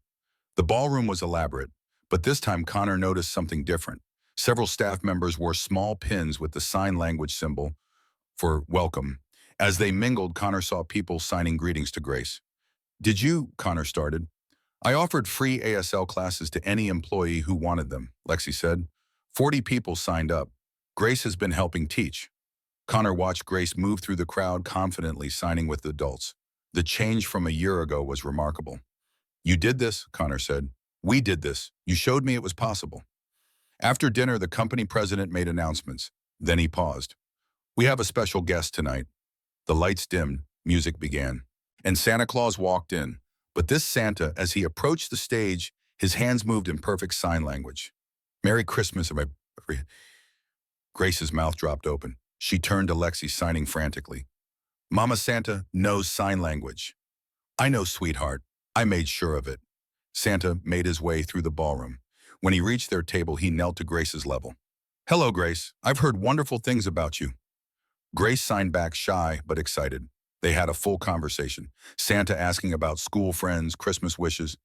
The ballroom was elaborate, but this time Connor noticed something different. Several staff members wore small pins with the sign language symbol for welcome. As they mingled, Connor saw people signing greetings to Grace. Did you? Connor started. I offered free ASL classes to any employee who wanted them, Lexi said. 40 people signed up. Grace has been helping teach. Connor watched Grace move through the crowd, confidently signing with adults. The change from a year ago was remarkable. You did this, Connor said. We did this. You showed me it was possible. After dinner, the company president made announcements. Then he paused. We have a special guest tonight. The lights dimmed, music began, and Santa Claus walked in. But this Santa, as he approached the stage, his hands moved in perfect sign language. Merry Christmas. Grace's mouth dropped open. She turned to Lexi, signing frantically. Mama Santa knows sign language. I know, sweetheart. I made sure of it. Santa made his way through the ballroom. When he reached their table, he knelt to Grace's level. Hello, Grace. I've heard wonderful things about you. Grace signed back, shy but excited. They had a full conversation. Santa asking about school friends, Christmas wishes.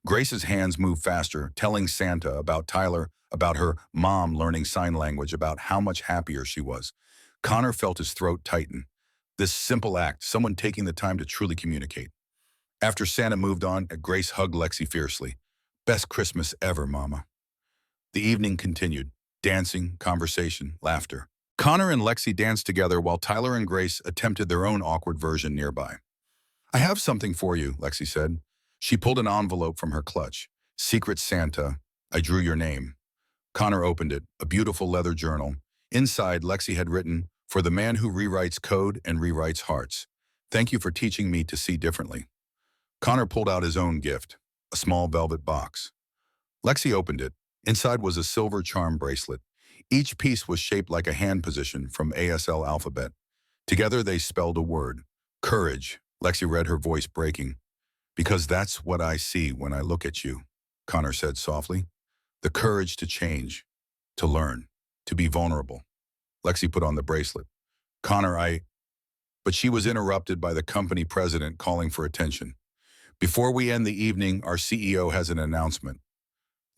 Grace's hands moved faster, telling Santa about Tyler, about her mom learning sign language, about how much happier she was. Connor felt his throat tighten. This simple act, someone taking the time to truly communicate. After Santa moved on, Grace hugged Lexi fiercely. Best Christmas ever, Mama. The evening continued. Dancing, conversation, laughter. Connor and Lexi danced together while Tyler and Grace attempted their own awkward version nearby. I have something for you, Lexi said. She pulled an envelope from her clutch. Secret Santa. I drew your name. Connor opened it, a beautiful leather journal. Inside, Lexi had written, for the man who rewrites code and rewrites hearts. Thank you for teaching me to see differently. Connor pulled out his own gift, a small velvet box. Lexi opened it. Inside was a silver charm bracelet. Each piece was shaped like a hand position from ASL alphabet. Together they spelled a word, courage. Lexi read, her voice breaking. Because that's what I see when I look at you, Connor said softly. The courage to change, to learn, to be vulnerable. Lexi put on the bracelet. Connor, But she was interrupted by the company president calling for attention. Before we end the evening, our CEO has an announcement.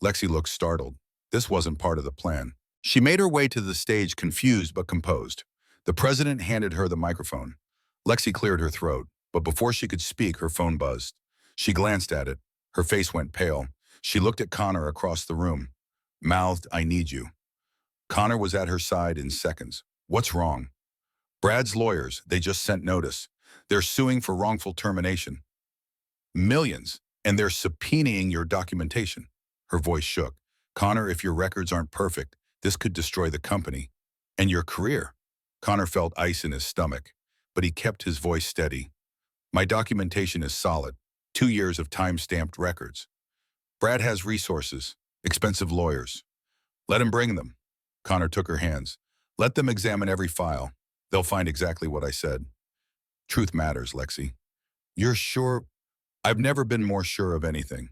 Lexi looked startled. This wasn't part of the plan. She made her way to the stage, confused but composed. The president handed her the microphone. Lexi cleared her throat, but before she could speak, her phone buzzed. She glanced at it. Her face went pale. She looked at Connor across the room. Mouthed, I need you. Connor was at her side in seconds. What's wrong? Brad's lawyers, they just sent notice. They're suing for wrongful termination. Millions, and they're subpoenaing your documentation. Her voice shook. Connor, if your records aren't perfect, this could destroy the company and your career. Connor felt ice in his stomach, but he kept his voice steady. My documentation is solid. 2 years of time-stamped records. Brad has resources, expensive lawyers. Let him bring them. Connor took her hands. Let them examine every file. They'll find exactly what I said. Truth matters, Lexi. You're sure? I've never been more sure of anything.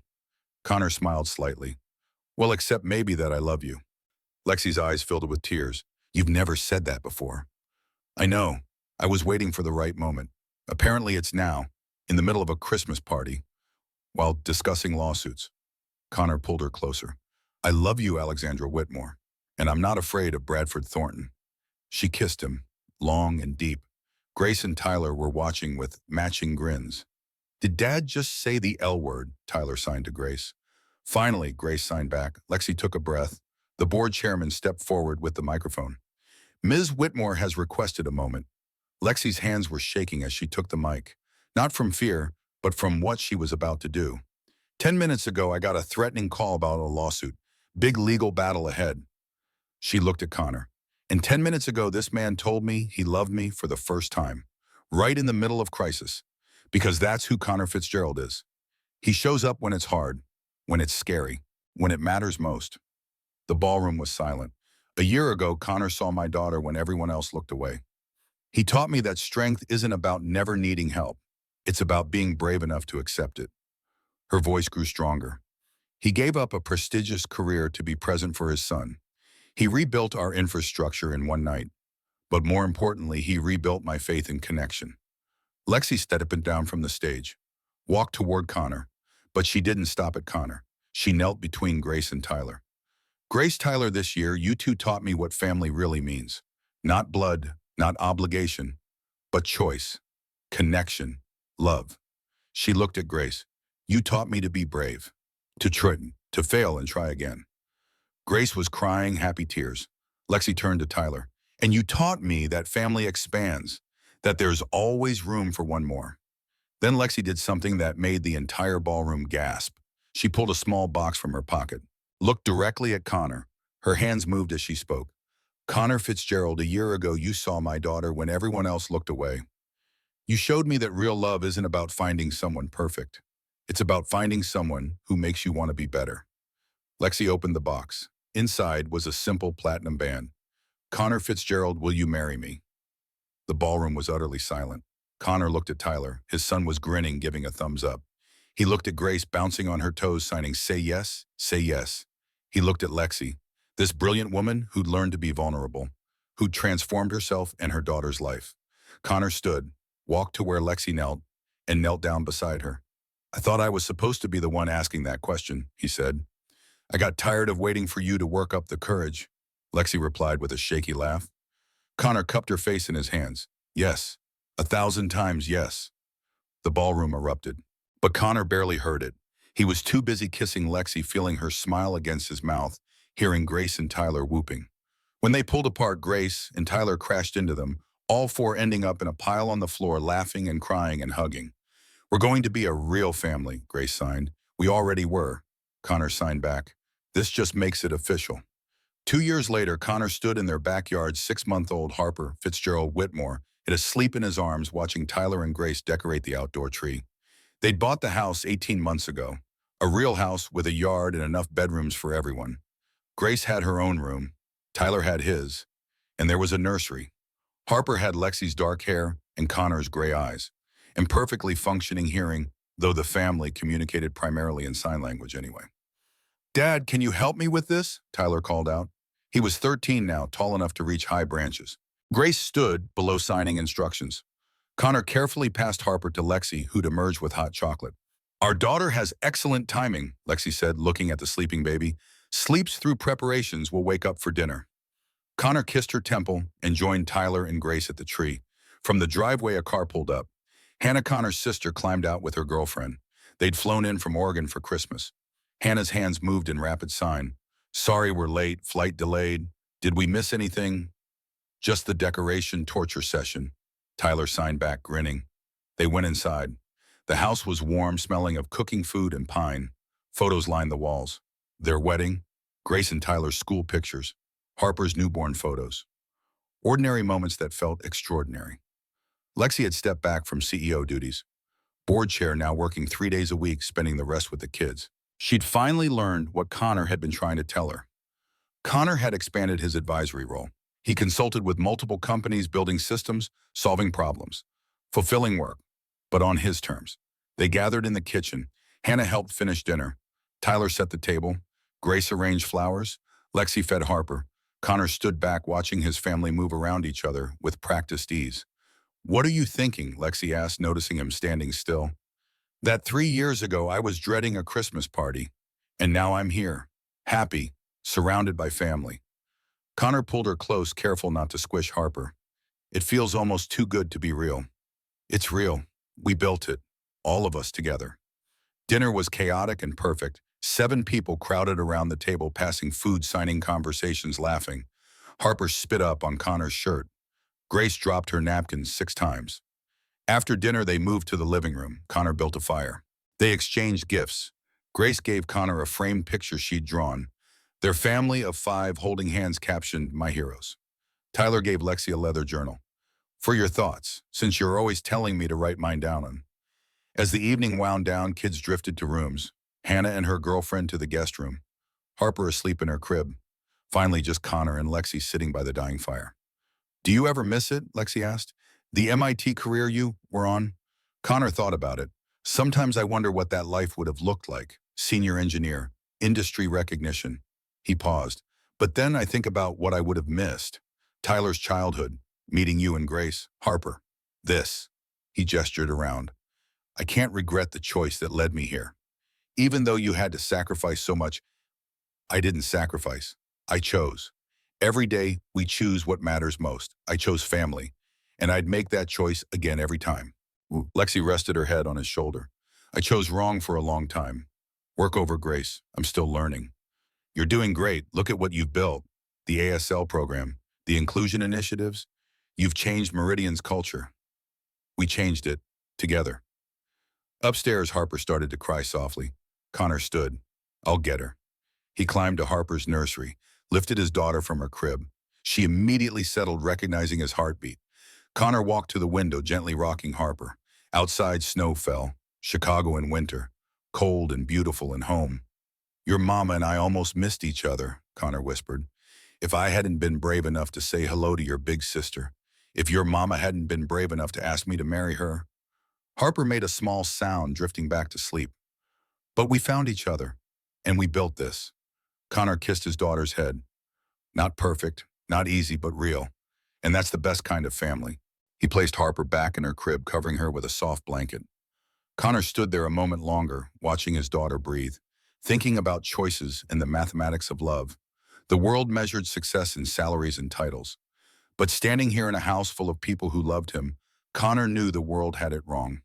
Connor smiled slightly. Well, except maybe that I love you. Lexi's eyes filled with tears. You've never said that before. I know. I was waiting for the right moment. Apparently it's now, in the middle of a Christmas party, while discussing lawsuits. Connor pulled her closer. I love you, Alexandra Whitmore, and I'm not afraid of Bradford Thornton. She kissed him, long and deep. Grace and Tyler were watching with matching grins. Did Dad just say the L word? Tyler signed to Grace. Finally, Grace signed back. Lexi took a breath. The board chairman stepped forward with the microphone. Ms. Whitmore has requested a moment. Lexi's hands were shaking as she took the mic, not from fear, but from what she was about to do. 10 minutes ago, I got a threatening call about a lawsuit. Big legal battle ahead. She looked at Connor. And 10 minutes ago, this man told me he loved me for the first time, right in the middle of crisis, because that's who Connor Fitzgerald is. He shows up when it's hard, when it's scary, when it matters most. The ballroom was silent. A year ago, Connor saw my daughter when everyone else looked away. He taught me that strength isn't about never needing help. It's about being brave enough to accept it. Her voice grew stronger. He gave up a prestigious career to be present for his son. He rebuilt our infrastructure in one night. But more importantly, he rebuilt my faith in connection. Lexi stepped down from the stage, walked toward Connor, but she didn't stop at Connor. She knelt between Grace and Tyler. Grace, Tyler, this year, you two taught me what family really means. Not blood, not obligation, but choice, connection, love. She looked at Grace. You taught me to be brave, to try, to fail and try again. Grace was crying happy tears. Lexi turned to Tyler. And you taught me that family expands, that there's always room for one more. Then Lexi did something that made the entire ballroom gasp. She pulled a small box from her pocket, looked directly at Connor. Her hands moved as she spoke. Connor Fitzgerald, a year ago you saw my daughter when everyone else looked away. You showed me that real love isn't about finding someone perfect. It's about finding someone who makes you want to be better. Lexi opened the box. Inside was a simple platinum band. Connor Fitzgerald, will you marry me? The ballroom was utterly silent. Connor looked at Tyler. His son was grinning, giving a thumbs up. He looked at Grace, bouncing on her toes, signing, say yes, say yes. He looked at Lexi, this brilliant woman who'd learned to be vulnerable, who'd transformed herself and her daughter's life. Connor stood, walked to where Lexi knelt, and knelt down beside her. I thought I was supposed to be the one asking that question, he said. I got tired of waiting for you to work up the courage, Lexi replied with a shaky laugh. Connor cupped her face in his hands. Yes, 1,000 times yes. The ballroom erupted, but Connor barely heard it. He was too busy kissing Lexi, feeling her smile against his mouth, hearing Grace and Tyler whooping. When they pulled apart, Grace and Tyler crashed into them, all four ending up in a pile on the floor, laughing and crying and hugging. We're going to be a real family, Grace signed. We already were. Connor signed back. This just makes it official. 2 years later, Connor stood in their backyard, 6-month-old Harper Fitzgerald Whitmore, asleep in his arms, watching Tyler and Grace decorate the outdoor tree. They'd bought the house 18 months ago, a real house with a yard and enough bedrooms for everyone. Grace had her own room, Tyler had his, and there was a nursery. Harper had Lexi's dark hair and Connor's gray eyes, and perfectly functioning hearing, though the family communicated primarily in sign language anyway. Dad, can you help me with this? Tyler called out. He was 13 now, tall enough to reach high branches. Grace stood below signing instructions. Connor carefully passed Harper to Lexi, who'd emerged with hot chocolate. Our daughter has excellent timing, Lexi said, looking at the sleeping baby. Sleeps through preparations, will wake up for dinner. Connor kissed her temple and joined Tyler and Grace at the tree. From the driveway, a car pulled up. Hannah, Connor's sister, climbed out with her girlfriend. They'd flown in from Oregon for Christmas. Hannah's hands moved in rapid sign. Sorry we're late, flight delayed. Did we miss anything? Just the decoration torture session. Tyler signed back, grinning. They went inside. The house was warm, smelling of cooking food and pine. Photos lined the walls. Their wedding, Grace and Tyler's school pictures, Harper's newborn photos. Ordinary moments that felt extraordinary. Lexi had stepped back from CEO duties. Board chair, now working 3 days a week, spending the rest with the kids. She'd finally learned what Connor had been trying to tell her. Connor had expanded his advisory role. He consulted with multiple companies, building systems, solving problems, fulfilling work, but on his terms. They gathered in the kitchen. Hannah helped finish dinner. Tyler set the table. Grace arranged flowers. Lexi fed Harper. Connor stood back watching his family move around each other with practiced ease. "What are you thinking?" Lexi asked, noticing him standing still. "That 3 years ago I was dreading a Christmas party, and now I'm here, happy, surrounded by family." Connor pulled her close, careful not to squish Harper. "It feels almost too good to be real." "It's real. We built it, all of us together." Dinner was chaotic and perfect. 7 people crowded around the table, passing food, signing conversations, laughing. Harper spit up on Connor's shirt. Grace dropped her napkins 6 times. After dinner, they moved to the living room. Connor built a fire. They exchanged gifts. Grace gave Connor a framed picture she'd drawn. Their family of 5 holding hands captioned, "My heroes." Tyler gave Lexi a leather journal. "For your thoughts, since you're always telling me to write mine down on." As the evening wound down, kids drifted to rooms. Hannah and her girlfriend to the guest room. Harper asleep in her crib. Finally, just Connor and Lexi sitting by the dying fire. "Do you ever miss it?" Lexi asked. "The MIT career you were on?" Connor thought about it. "Sometimes I wonder what that life would have looked like. Senior engineer, industry recognition." He paused. "But then I think about what I would have missed. Tyler's childhood, meeting you and Grace. Harper, this." He gestured around. "I can't regret the choice that led me here. Even though you had to sacrifice so much, I didn't sacrifice. I chose. Every day, we choose what matters most. I chose family, and I'd make that choice again every time." Lexi rested her head on his shoulder. "I chose wrong for a long time. Work over Grace. I'm still learning." "You're doing great. Look at what you've built. The ASL program, the inclusion initiatives. You've changed Meridian's culture." "We changed it together." Upstairs, Harper started to cry softly. Connor stood. "I'll get her." He climbed to Harper's nursery, lifted his daughter from her crib. She immediately settled, recognizing his heartbeat. Connor walked to the window, gently rocking Harper. Outside, snow fell. Chicago in winter. Cold and beautiful and home. "Your mama and I almost missed each other," Connor whispered. "If I hadn't been brave enough to say hello to your big sister. If your mama hadn't been brave enough to ask me to marry her." Harper made a small sound, drifting back to sleep. "But we found each other, and we built this." Connor kissed his daughter's head. "Not perfect, not easy, but real. And that's the best kind of family." He placed Harper back in her crib, covering her with a soft blanket. Connor stood there a moment longer, watching his daughter breathe, thinking about choices and the mathematics of love. The world measured success in salaries and titles. But standing here in a house full of people who loved him, Connor knew the world had it wrong.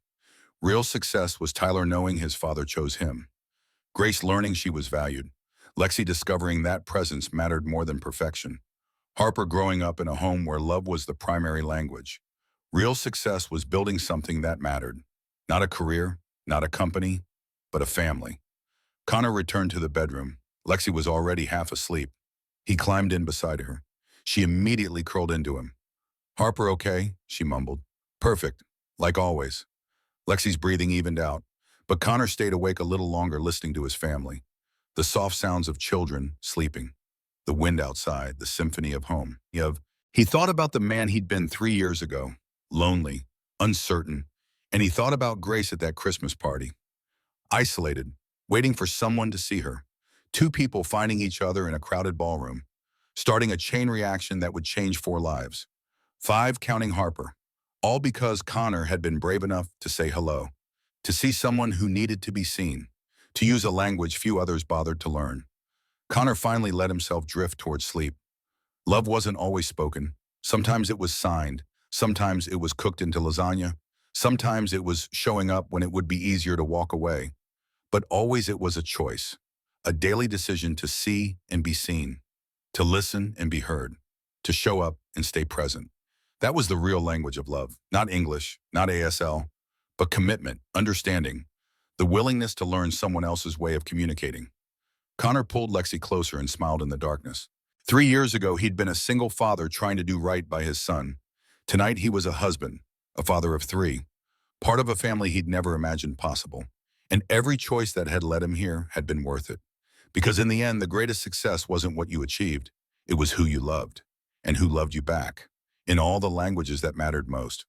Real success was Tyler knowing his father chose him. Grace learning she was valued. Lexi discovering that presence mattered more than perfection. Harper growing up in a home where love was the primary language. Real success was building something that mattered. Not a career, not a company, but a family. Connor returned to the bedroom. Lexi was already half asleep. He climbed in beside her. She immediately curled into him. "Harper okay?" she mumbled. "Perfect, like always." Lexi's breathing evened out, but Connor stayed awake a little longer, listening to his family. The soft sounds of children sleeping. The wind outside, the symphony of home. He thought about the man he'd been 3 years ago, lonely, uncertain, and he thought about Grace at that Christmas party. Isolated, waiting for someone to see her. 2 people finding each other in a crowded ballroom, starting a chain reaction that would change 4 lives. 5 counting Harper. All because Connor had been brave enough to say hello, to see someone who needed to be seen, to use a language few others bothered to learn. Connor finally let himself drift towards sleep. Love wasn't always spoken. Sometimes it was signed. Sometimes it was cooked into lasagna. Sometimes it was showing up when it would be easier to walk away. But always it was a choice, a daily decision to see and be seen, to listen and be heard, to show up and stay present. That was the real language of love, not English, not ASL, but commitment, understanding, the willingness to learn someone else's way of communicating. Connor pulled Lexi closer and smiled in the darkness. 3 years ago, he'd been a single father trying to do right by his son. Tonight, he was a husband, a father of 3, part of a family he'd never imagined possible. And every choice that had led him here had been worth it. Because in the end, the greatest success wasn't what you achieved. It was who you loved, and who loved you back, in all the languages that mattered most.